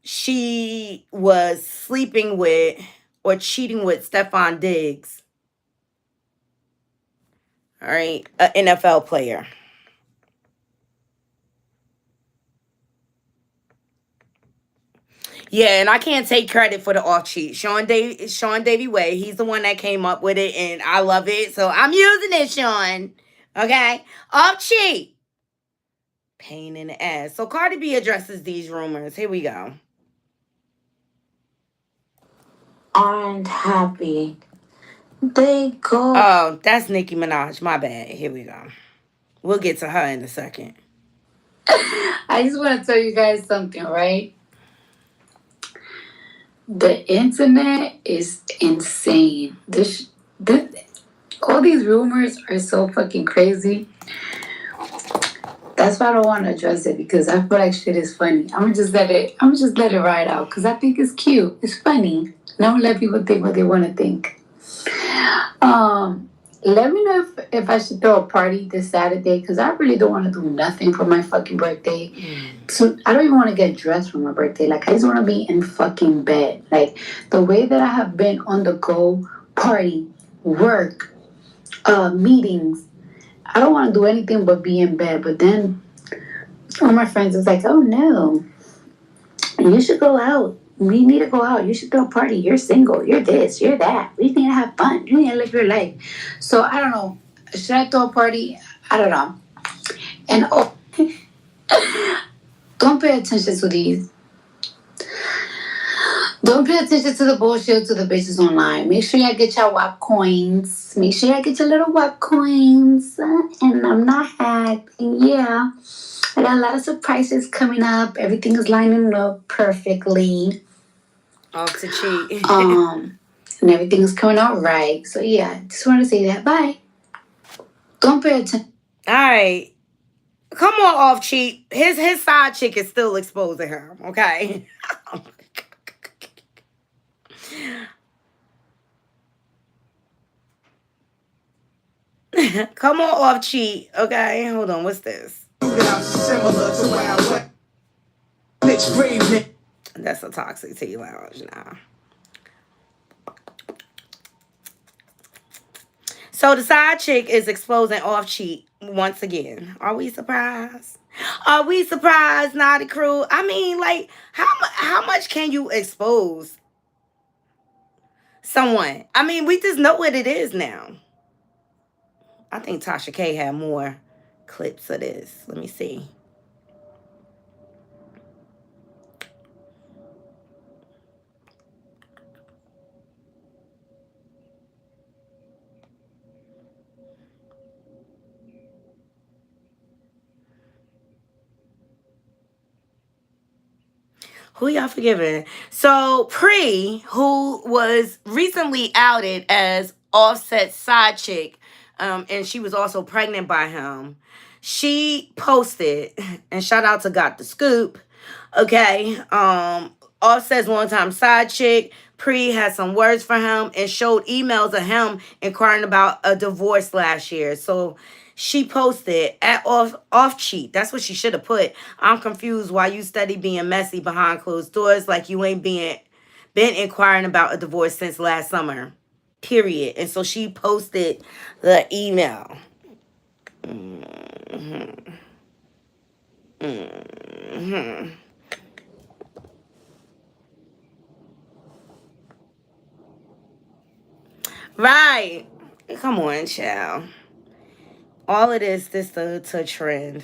she was sleeping with or cheating with Stephon Diggs. All right, an NFL player. Yeah, and I can't take credit for the off cheat. Sean Davy Way, he's the one that came up with it, and I love it. So I'm using it, Sean. Okay? Off cheat. Pain in the ass. So Cardi B addresses these rumors. Here we go. Aren't happy. They go. Oh, that's Nicki Minaj. My bad. Here we go. We'll get to her in a second. I just want to tell you guys something, right? The internet is insane. All these rumors are so fucking crazy. That's why I don't want to address it, because I feel like shit is funny. I'm gonna just let it ride out, because I think it's cute. It's funny. And I'm gonna let people think what they want to think. Let me know if I should throw a party this Saturday, because I really don't want to do nothing for my fucking birthday. So I don't even want to get dressed for my birthday. Like, I just want to be in fucking bed. Like, the way that I have been on the go, party, work, meetings, I don't want to do anything but be in bed. But then all my friends was like, oh no, you should go out. We need to go out. You should throw a party. You're single. You're this. You're that. We need to have fun. You need to live your life. So I don't know. Should I throw a party? I don't know. And don't pay attention to these. Don't pay attention to the bullshit to the bitches online. Make sure y'all get your WAP coins. Make sure y'all get your little WAP coins. And I'm not hacked. And yeah, I got a lot of surprises coming up. Everything is lining up perfectly. Off to cheat. And everything is coming out right. So yeah, just want to say that. Bye. Don't pay attention. All right. Come on, off cheat. His side chick is still exposing him. Okay. Come on, off cheat. Okay, hold on. What's this? That's a Toxic Tea Lounge now. So the side chick is exposing off cheat once again. Are we surprised? Are we surprised, Knotty Crew? I mean, like, how much can you expose someone? I mean, we just know what it is now. I think Tasha K had more clips of this. Let me see. Who y'all forgiving? So Pre, who was recently outed as Offset's side chick, and she was also pregnant by him, she posted, and shout out to Got the Scoop, okay, Offset's longtime side chick, Pre, had some words for him and showed emails of him inquiring about a divorce last year. So she posted at off cheat. That's what she should have put. I'm confused why you steady being messy behind closed doors, like you ain't been inquiring about a divorce since last summer. Period. And so she posted the email. Right. Come on, child. All of this to trend.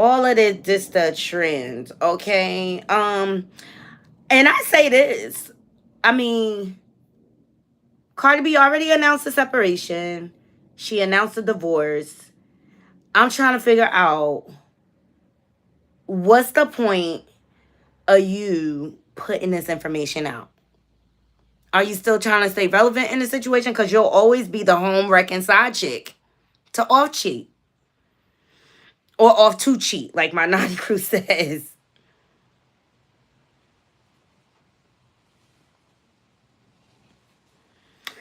All of this the trend, okay? And I say this. I mean, Cardi B already announced a separation. She announced a divorce. I'm trying to figure out what's the point of you putting this information out? Are you still trying to stay relevant in the situation? Because you'll always be the home wrecking side chick to off cheat. Or off to cheat, like my naughty crew says.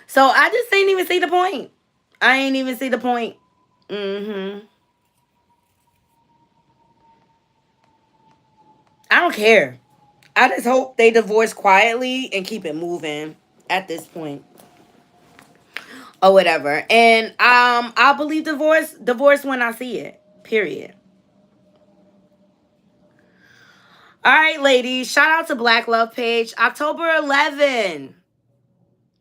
So I just ain't even see the point. I ain't even see the point. I don't care. I just hope they divorce quietly and keep it moving at this point. Or whatever. And I'll believe divorce when I see it. Period. All right, ladies. Shout out to Black Love Page. October 11,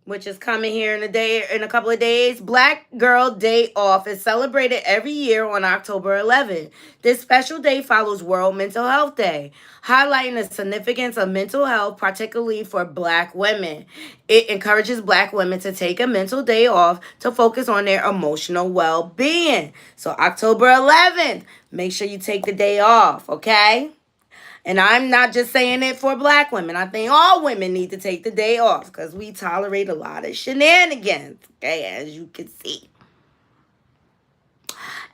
which is coming here in a couple of days. Black Girl Day Off is celebrated every year on October 11th. This special day follows World Mental Health Day, highlighting the significance of mental health, particularly for Black women. It encourages Black women to take a mental day off to focus on their emotional well-being. So October 11th, make sure you take the day off, okay? And I'm not just saying it for Black women. I think all women need to take the day off because we tolerate a lot of shenanigans, okay, as you can see.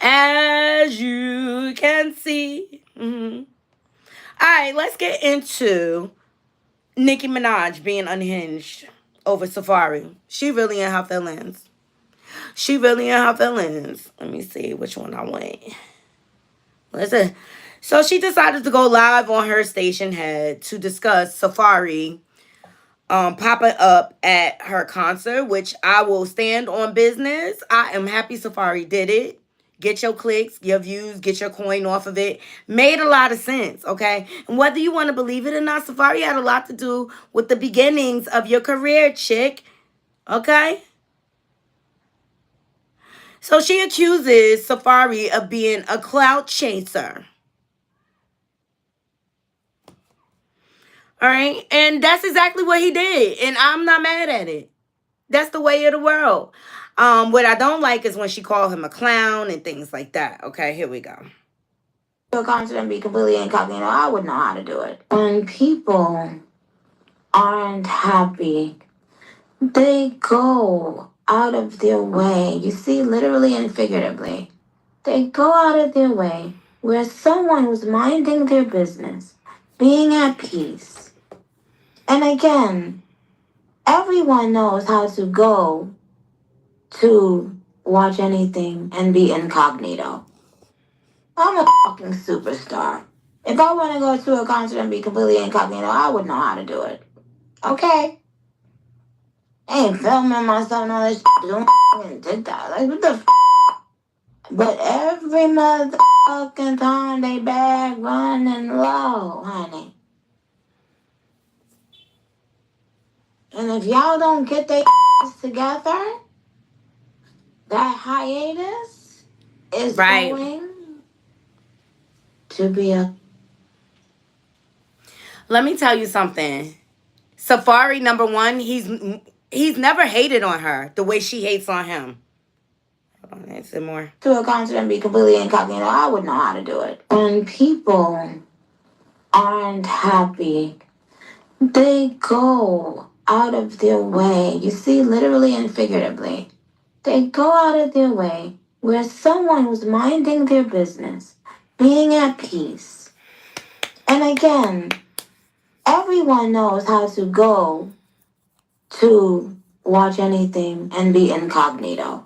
As you can see. All right, let's get into Nicki Minaj being unhinged over Safari. She really in her feelings. Let me see which one I want. Listen. So she decided to go live on her station head to discuss Safari popping up at her concert, which I will stand on business. I am happy Safari did it. Get your clicks, your views, get your coin off of it. Made a lot of sense, okay? And whether you want to believe it or not, Safari had a lot to do with the beginnings of your career, chick, okay? So she accuses Safari of being a clout chaser. All right. And that's exactly what he did. And I'm not mad at it. That's the way of the world. What I don't like is when she called him a clown and things like that. Okay, here we go. A concert and be completely incognito, I would know how to do it. When people aren't happy, they go out of their way. You see, literally and figuratively. They go out of their way where someone who's minding their business, being at peace. And again, everyone knows how to go to watch anything and be incognito. I'm a fucking superstar. If I want to go to a concert and be completely incognito, I would know how to do it. Okay? I ain't filming myself and all this shit. Doing fucking TikTok. Like, what the f? But every motherfucking time they bag running low, honey. And if y'all don't get their together, that hiatus is going to be a... Let me tell you something. Safari, number one, he's never hated on her the way she hates on him. Hold on, answer more. To a concert and be completely incognito, I would know how to do it. When people aren't happy, they go out of their way. You see, literally and figuratively. They go out of their way where someone who's minding their business, being at peace. And again, everyone knows how to go to watch anything and be incognito.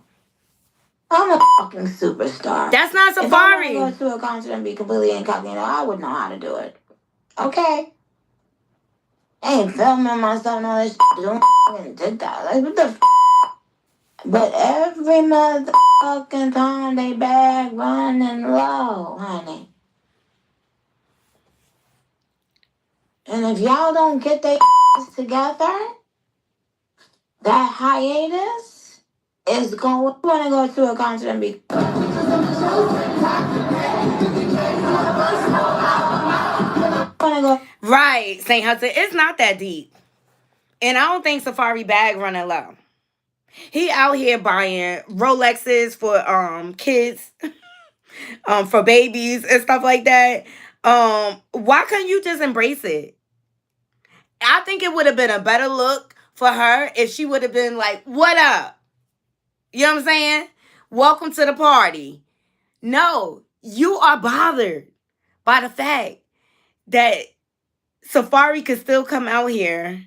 I'm a fucking superstar. That's not Safari. If I want to go to a concert and be completely incognito, I would know how to do it. Okay? I ain't filming myself and all this shit. Doing fucking TikTok. Like, what the f? But every motherfucking time they bag running low, honey. And if y'all don't get their together, that hiatus is going... I want to go to a concert and be... Right, St. Hudson. It's not that deep. And I don't think Safari bag running low. He out here buying Rolexes for kids, for babies and stuff like that. Why couldn't you just embrace it? I think it would have been a better look for her if she would have been like, "What up?" You know what I'm saying? Welcome to the party. No, you are bothered by the fact that Safari could still come out here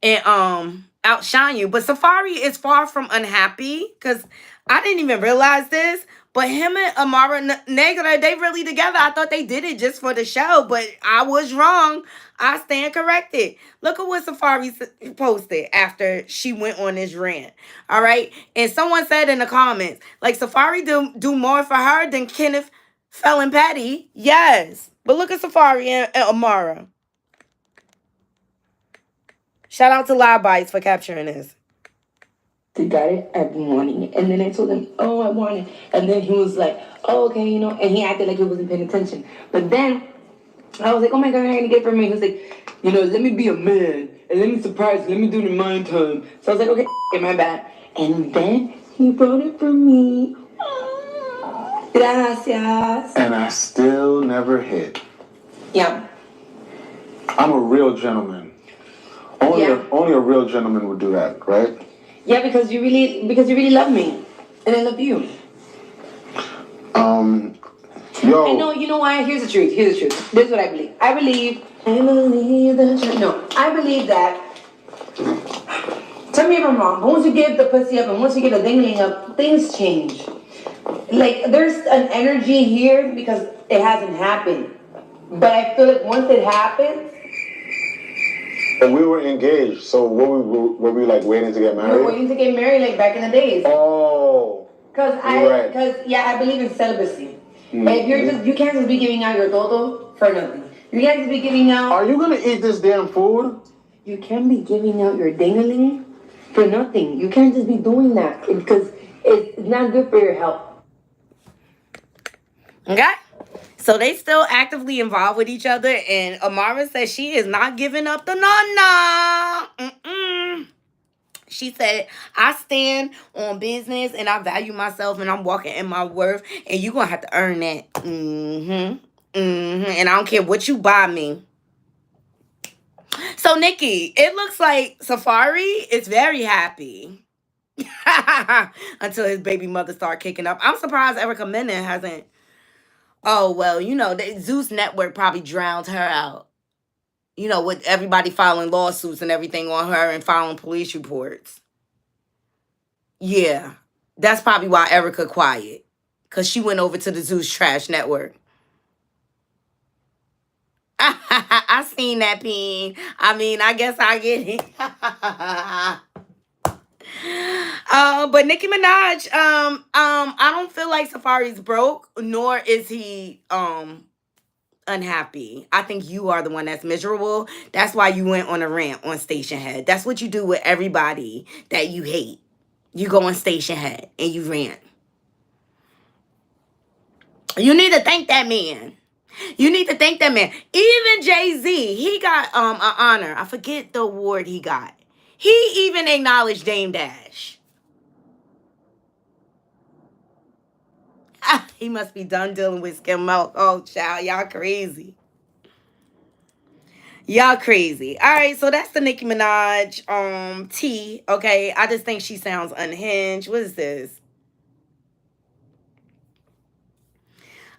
and outshine you. But Safari is far from unhappy, because I didn't even realize this, but him and Amara Negra, they really together. I thought they did it just for the show, but I was wrong. I stand corrected. Look at what Safari posted after she went on this rant. All right. And someone said in the comments, like, Safari do more for her than Kenneth Felon Patty. Yes. But look at Safari and Amara. Shout out to Live Bites for capturing this. They got it. I've been wanting it. And then I told him, oh, I want it. And then he was like, oh, okay, you know. And he acted like he wasn't paying attention. But then I was like, oh my God, I'm going to get it for me. He was like, you know, let me be a man. And let me surprise you. Let me do the mind time. So I was like, okay, my bad. And then he brought it for me. Gracias. And I still never hit. Yeah. I'm a real gentleman. Only a real gentleman would do that, right? Yeah, because you really love me. And I love you. Yo. And no, you know why? Here's the truth. This is what I believe. I believe that. Tell me if I'm wrong. But once you give the pussy up and once you get the dingling up, things change. Like, there's an energy here because it hasn't happened. But I feel like once it happens. And we were engaged, so were we like waiting to get married? We were waiting to get married like back in the days. Oh. Because I believe in celibacy. Mm-hmm. If you can't just be giving out your todo for nothing. You can't just be giving out. Are you gonna eat this damn food? You can't be giving out your dingling for nothing. You can't just be doing that because it's not good for your health. Okay. So they still actively involved with each other, and Amara says she is not giving up the nana. She said, I stand on business and I value myself and I'm walking in my worth, and you're going to have to earn that. And I don't care what you buy me. So, Nicki, it looks like Safari is very happy until his baby mother started kicking up. I'm surprised Erica Mena hasn't. Oh, well, you know, the Zeus Network probably drowned her out. You know, with everybody filing lawsuits and everything on her and filing police reports. Yeah, that's probably why Erica quiet. Because she went over to the Zeus Trash Network. I seen that pin. I mean, I guess I get it. But Nicki Minaj, I don't feel like Safari's broke, nor is he unhappy. I think you are the one that's miserable. That's why you went on a rant on Station Head. That's what you do with everybody that you hate. You go on Station Head and you rant. You need to thank that man. You need to thank that man. Even JayZ, he got an honor. I forget the award he got. He even acknowledged Dame Dash. He must be done dealing with skim milk. Oh, child, y'all crazy. Y'all crazy. All right, so that's the Nicki Minaj tea. Okay, I just think she sounds unhinged. What is this?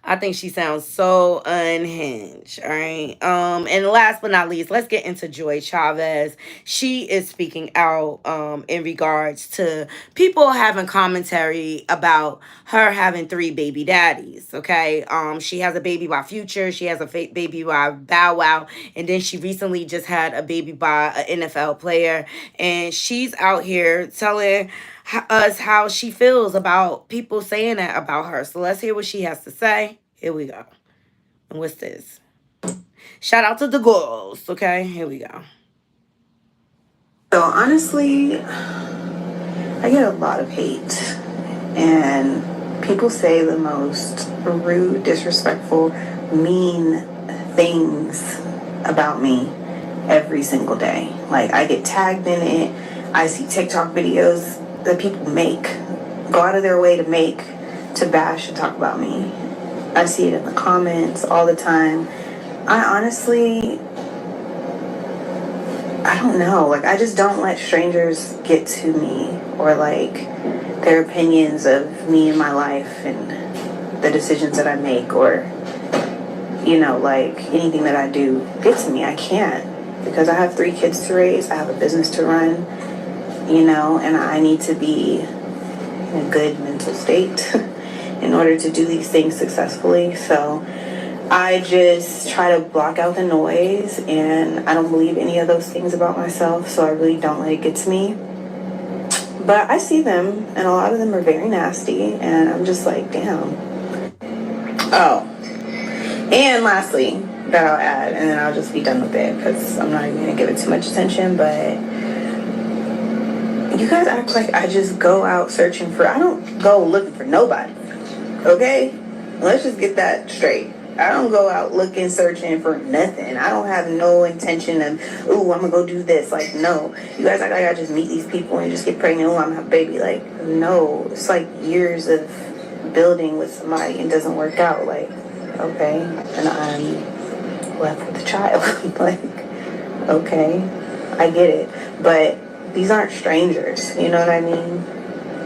I think she sounds so unhinged. All right. And last but not least, let's get into Joy Chavez. She is speaking out in regards to people having commentary about her having 3 baby daddies. Okay. She has a baby by Future, she has a baby by Bow Wow, and then she recently just had a baby by an NFL player. And she's out here telling us how she feels about people saying that about her. So let's hear what she has to say. Here we go. And what's this? Shout out to the girls. Okay, here we go. So honestly, I get a lot of hate, and People say the most rude, disrespectful, mean things about me every single day. Like, I get tagged in it. I see TikTok videos that people go out of their way to make, to bash and talk about me. I see it in the comments all the time. I honestly, I don't know. Like, I just don't let strangers get to me, or like their opinions of me and my life and the decisions that I make, or, you know, like anything that I do get to me. I can't, because I have 3 kids to raise. I have a business to run, you know, and I need to be in a good mental state in order to do these things successfully. So I just try to block out the noise, and I don't believe any of those things about myself, so I really don't let it get to me. But I see them, and a lot of them are very nasty, and I'm just like, damn. Oh, and lastly, that I'll add, and then I'll just be done with it, because I'm not even going to give it too much attention, but you guys act like I just go out searching for, I don't go looking for nobody, okay? Let's just get that straight. I don't go out looking, searching for nothing. I don't have no intention of, ooh, I'm gonna go do this. Like, no. You guys act like I just meet these people and just get pregnant, ooh, I'm gonna have a baby. Like, no. It's like years of building with somebody and doesn't work out. Like, okay. And I'm left with a child. Like, okay. I get it. But these aren't strangers. You know what I mean?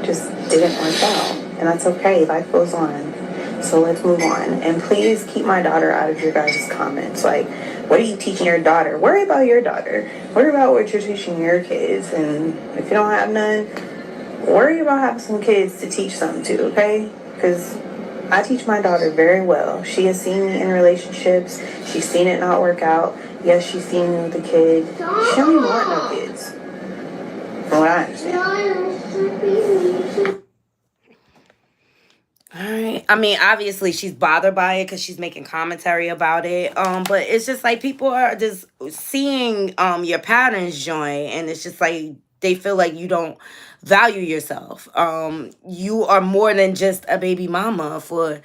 Just didn't work out. And that's okay. Life goes on. So let's move on. And please keep my daughter out of your guys' comments. Like, what are you teaching your daughter? Worry about your daughter. Worry about what you're teaching your kids. And if you don't have none, worry about having some kids to teach something to, okay? Because I teach my daughter very well. She has seen me in relationships. She's seen it not work out. Yes, she's seen me with a kid. She don't even want no kids. From what I understand. All right. I mean, obviously she's bothered by it because she's making commentary about it. But it's just like people are just seeing your patterns, Joy, and it's just like they feel like you don't value yourself. You are more than just a baby mama for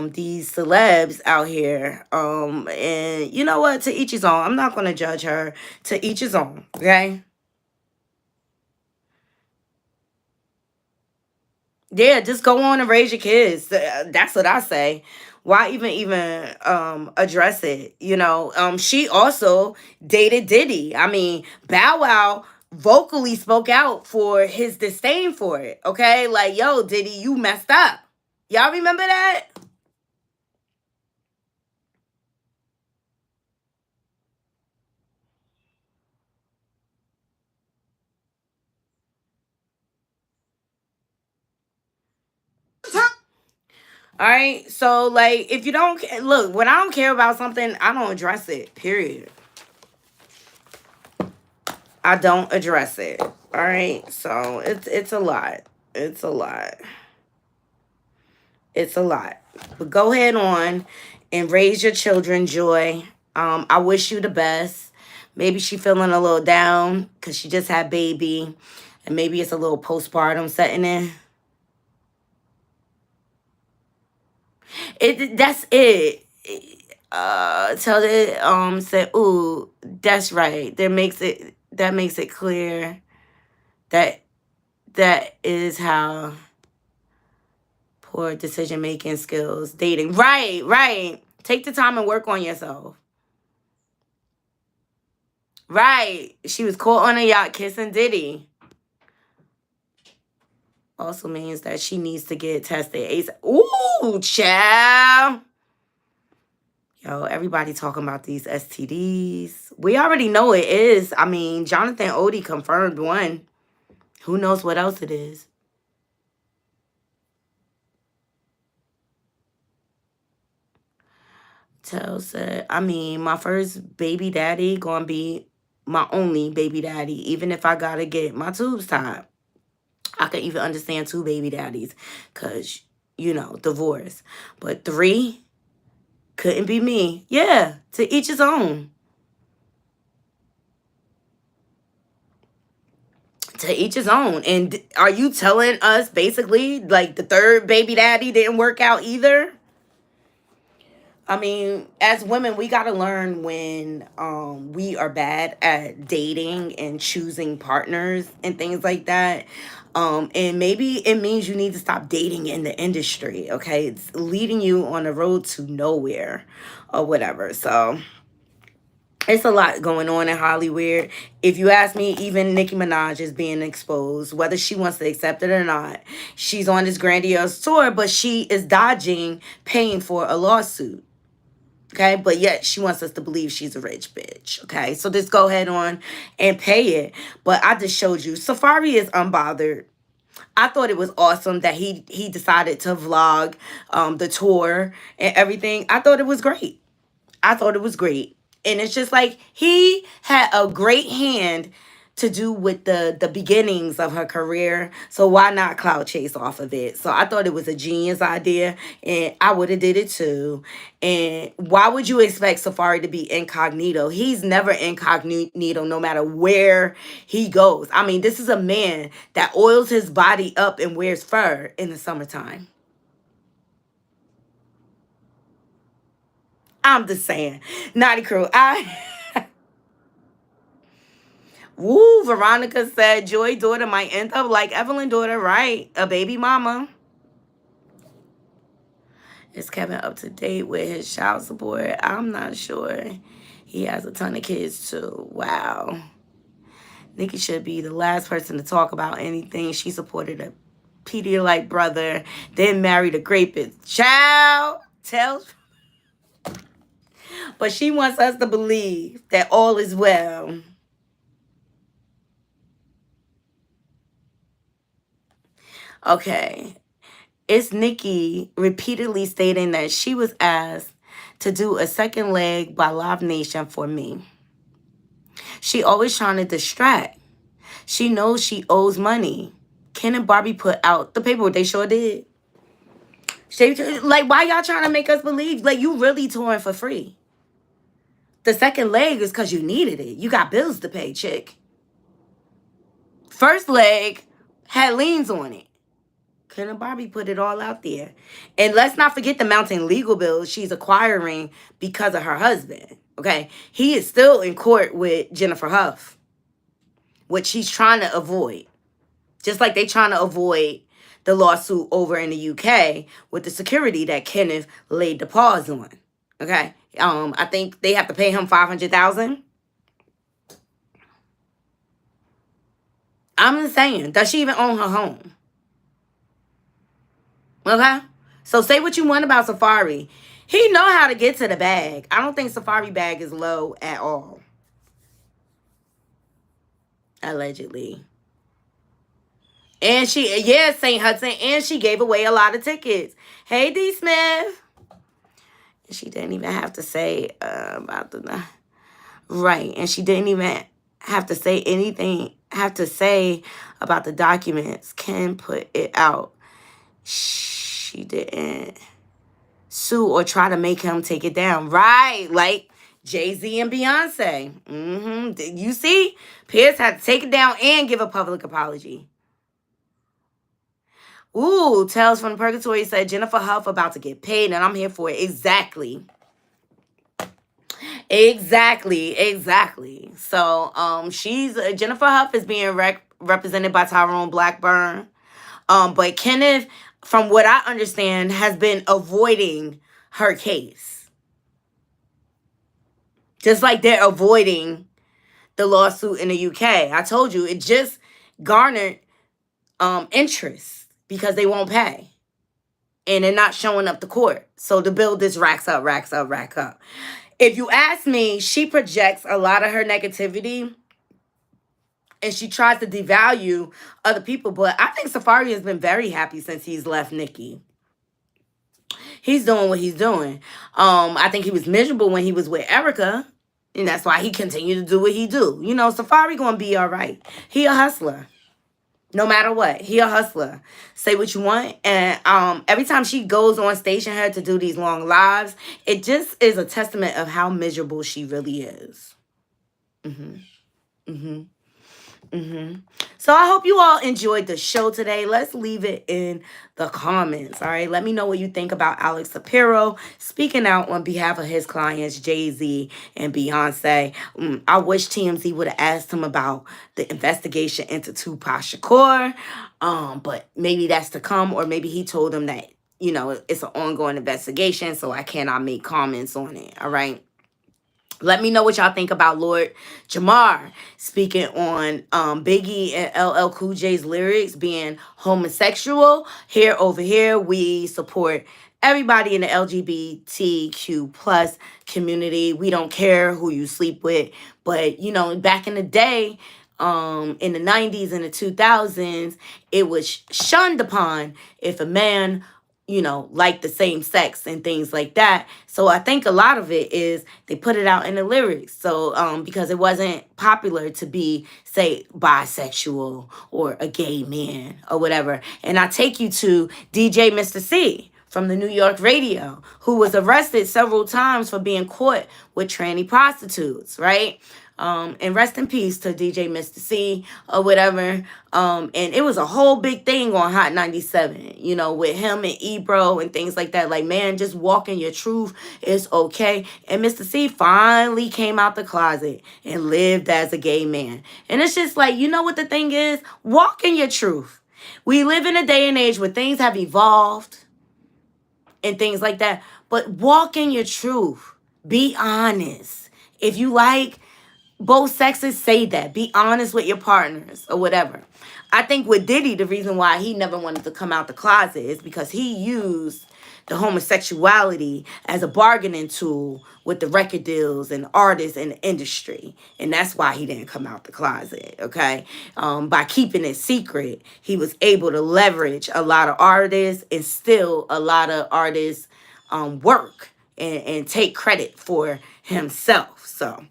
these celebs out here. And you know what? To each his own. I'm not gonna judge her. To each his own. Okay. Yeah, just go on and raise your kids. That's what I say. Why even address it? You know, she also dated Diddy. I mean, Bow Wow vocally spoke out for his disdain for it. Okay, like, yo, Diddy, you messed up. Y'all remember that? All right. So, like, if you don't look, when I don't care about something, I don't address it. Period. I don't address it. All right. So it's a lot. It's a lot. It's a lot. But go ahead on and raise your children, Joy. I wish you the best. Maybe she feeling a little down because she just had baby, and maybe it's a little postpartum setting in. That's it. Tell it say, ooh, that's right. That makes it clear that that is how poor decision making skills, dating. Right. Take the time and work on yourself. Right. She was caught on a yacht kissing Diddy. Also means that she needs to get tested ASAP. Ooh, child. Yo, everybody talking about these STDs. We already know it is. I mean, Jonathan Odie confirmed one. Who knows what else it is? Tell said, I mean, my first baby daddy gonna be my only baby daddy, even if I gotta get my tubes tied. I can even understand 2 baby daddies, cause you know, divorce. But 3 couldn't be me. Yeah, to each his own. To each his own. And are you telling us basically like the third baby daddy didn't work out either? I mean, as women, we got to learn when we are bad at dating and choosing partners and things like that. And maybe it means you need to stop dating in the industry, okay? It's leading you on the road to nowhere or whatever. So it's a lot going on in Hollywood. If you ask me, even Nicki Minaj is being exposed, whether she wants to accept it or not. She's on this grandiose tour, but she is dodging paying for a lawsuit. Okay, but yet she wants us to believe she's a rich bitch. Okay, so just go ahead on and pay it. But I just showed you, Safari is unbothered. I thought it was awesome that he decided to vlog the tour and everything. I thought it was great. I thought it was great. And it's just like he had a great hand to do with the beginnings of her career. So why not cloud chase off of it? So I thought it was a genius idea, and I would have did it too. And why would you expect Safari to be incognito? He's never incognito no matter where he goes. I mean, this is a man that oils his body up and wears fur in the summertime. I'm just saying. Naughty crew. Woo, Veronica said Joy daughter might end up like Evelyn daughter, right? A baby mama. Is Kevin up to date with his child support? I'm not sure. He has a ton of kids too. Wow. Nicki should be the last person to talk about anything. She supported a Pedialyte brother, then married a rapist. Child tells. But she wants us to believe that all is well. Okay. It's Nicki repeatedly stating that she was asked to do a second leg by Live Nation for me. She always trying to distract. She knows she owes money. Ken and Barbie put out the paperwork. They sure did. Like, why y'all trying to make us believe? Like, you really touring for free. The second leg is because you needed it. You got bills to pay, chick. First leg had liens on it. Ken and Barbie put it all out there. And let's not forget the mounting legal bills she's acquiring because of her husband. Okay? He is still in court with Jennifer Huff, which she's trying to avoid. Just like they trying to avoid the lawsuit over in the UK with the security that Kenneth laid the pause on. Okay? I think they have to pay him $500,000. I'm just saying, does she even own her home? Okay? So say what you want about Safari. He know how to get to the bag. I don't think Safari bag is low at all. Allegedly. And St. Hudson, and she gave away a lot of tickets. Hey, D. Smith. She didn't even have to say about the... Right. And she didn't even have to say anything, about the documents. Ken put it out. She didn't sue or try to make him take it down. Right. Like JayZ and Beyoncé. You see? Pierce had to take it down and give a public apology. Ooh, Tales from Purgatory said Jennifer Huff about to get paid, and I'm here for it. Exactly. So, Jennifer Huff is being represented by Tyrone Blackburn. But Kenneth, from what I understand, has been avoiding her case. Just like they're avoiding the lawsuit in the UK. I told you, it just garnered interest because they won't pay. And they're not showing up to court. So the bill just racks up. If you ask me, she projects a lot of her negativity and she tries to devalue other people. But I think Safari has been very happy since he's left Nicki. He's doing what he's doing. I think he was miserable when he was with Erica. And that's why he continued to do what he do. You know, Safari gonna be all right. He a hustler. No matter what. He a hustler. Say what you want. And every time she goes on Station Head to do these long lives, it just is a testament of how miserable she really is. So I hope you all enjoyed the show today. Let's leave it in the comments. All right. Let me know what you think about Alex Sipiro speaking out on behalf of his clients, JayZ and Beyoncé. I wish TMZ would have asked him about the investigation into Tupac Shakur. But maybe that's to come, or maybe he told him that, you know, it's an ongoing investigation, so I cannot make comments on it. All right. Let me know what y'all think about Lord Jamar speaking on Biggie and LL Cool J's lyrics being homosexual. Here, over here, we support everybody in the LGBTQ plus community. We don't care who you sleep with. But, you know, back in the day, in the 90s and the 2000s, it was shunned upon if a man, you know, like the same sex and things like that. So I think a lot of it is they put it out in the lyrics. So because it wasn't popular to be, say, bisexual or a gay man or whatever. And I take you to DJ Mr. C from the New York radio, who was arrested several times for being caught with tranny prostitutes, right? And rest in peace to DJ Mr. C or whatever. And it was a whole big thing on Hot 97, you know, with him and Ebro and things like that. Like, man, just walking your truth is okay. And Mr. C finally came out the closet and lived as a gay man. And it's just like, you know what the thing is? Walk in your truth. We live in a day and age where things have evolved and things like that. But walk in your truth. Be honest. If you like both sexes, say that. Be honest with your partners or whatever. I think with Diddy, the reason why he never wanted to come out the closet is because he used the homosexuality as a bargaining tool with the record deals and artists in the industry. And that's why he didn't come out the closet, okay? By keeping it secret, he was able to leverage a lot of artists and steal a lot of artists' work and take credit for himself. So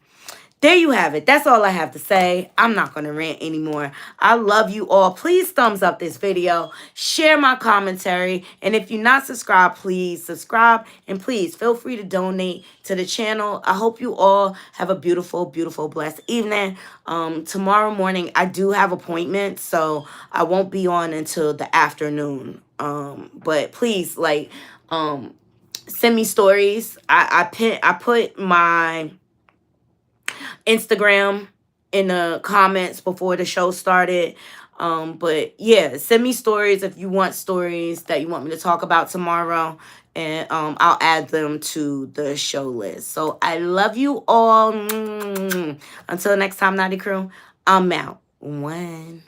there you have it. That's all I have to say. I'm not going to rant anymore. I love you all. Please thumbs up this video. Share my commentary. And if you're not subscribed, please subscribe. And please feel free to donate to the channel. I hope you all have a beautiful, beautiful, blessed evening. Tomorrow morning, I do have appointments, so I won't be on until the afternoon. But please, like, send me stories. I put my Instagram in the comments before the show started. But yeah, send me stories if you want stories that you want me to talk about tomorrow. And I'll add them to the show list. So I love you all. Until next time, Knotty Crew, I'm out. One.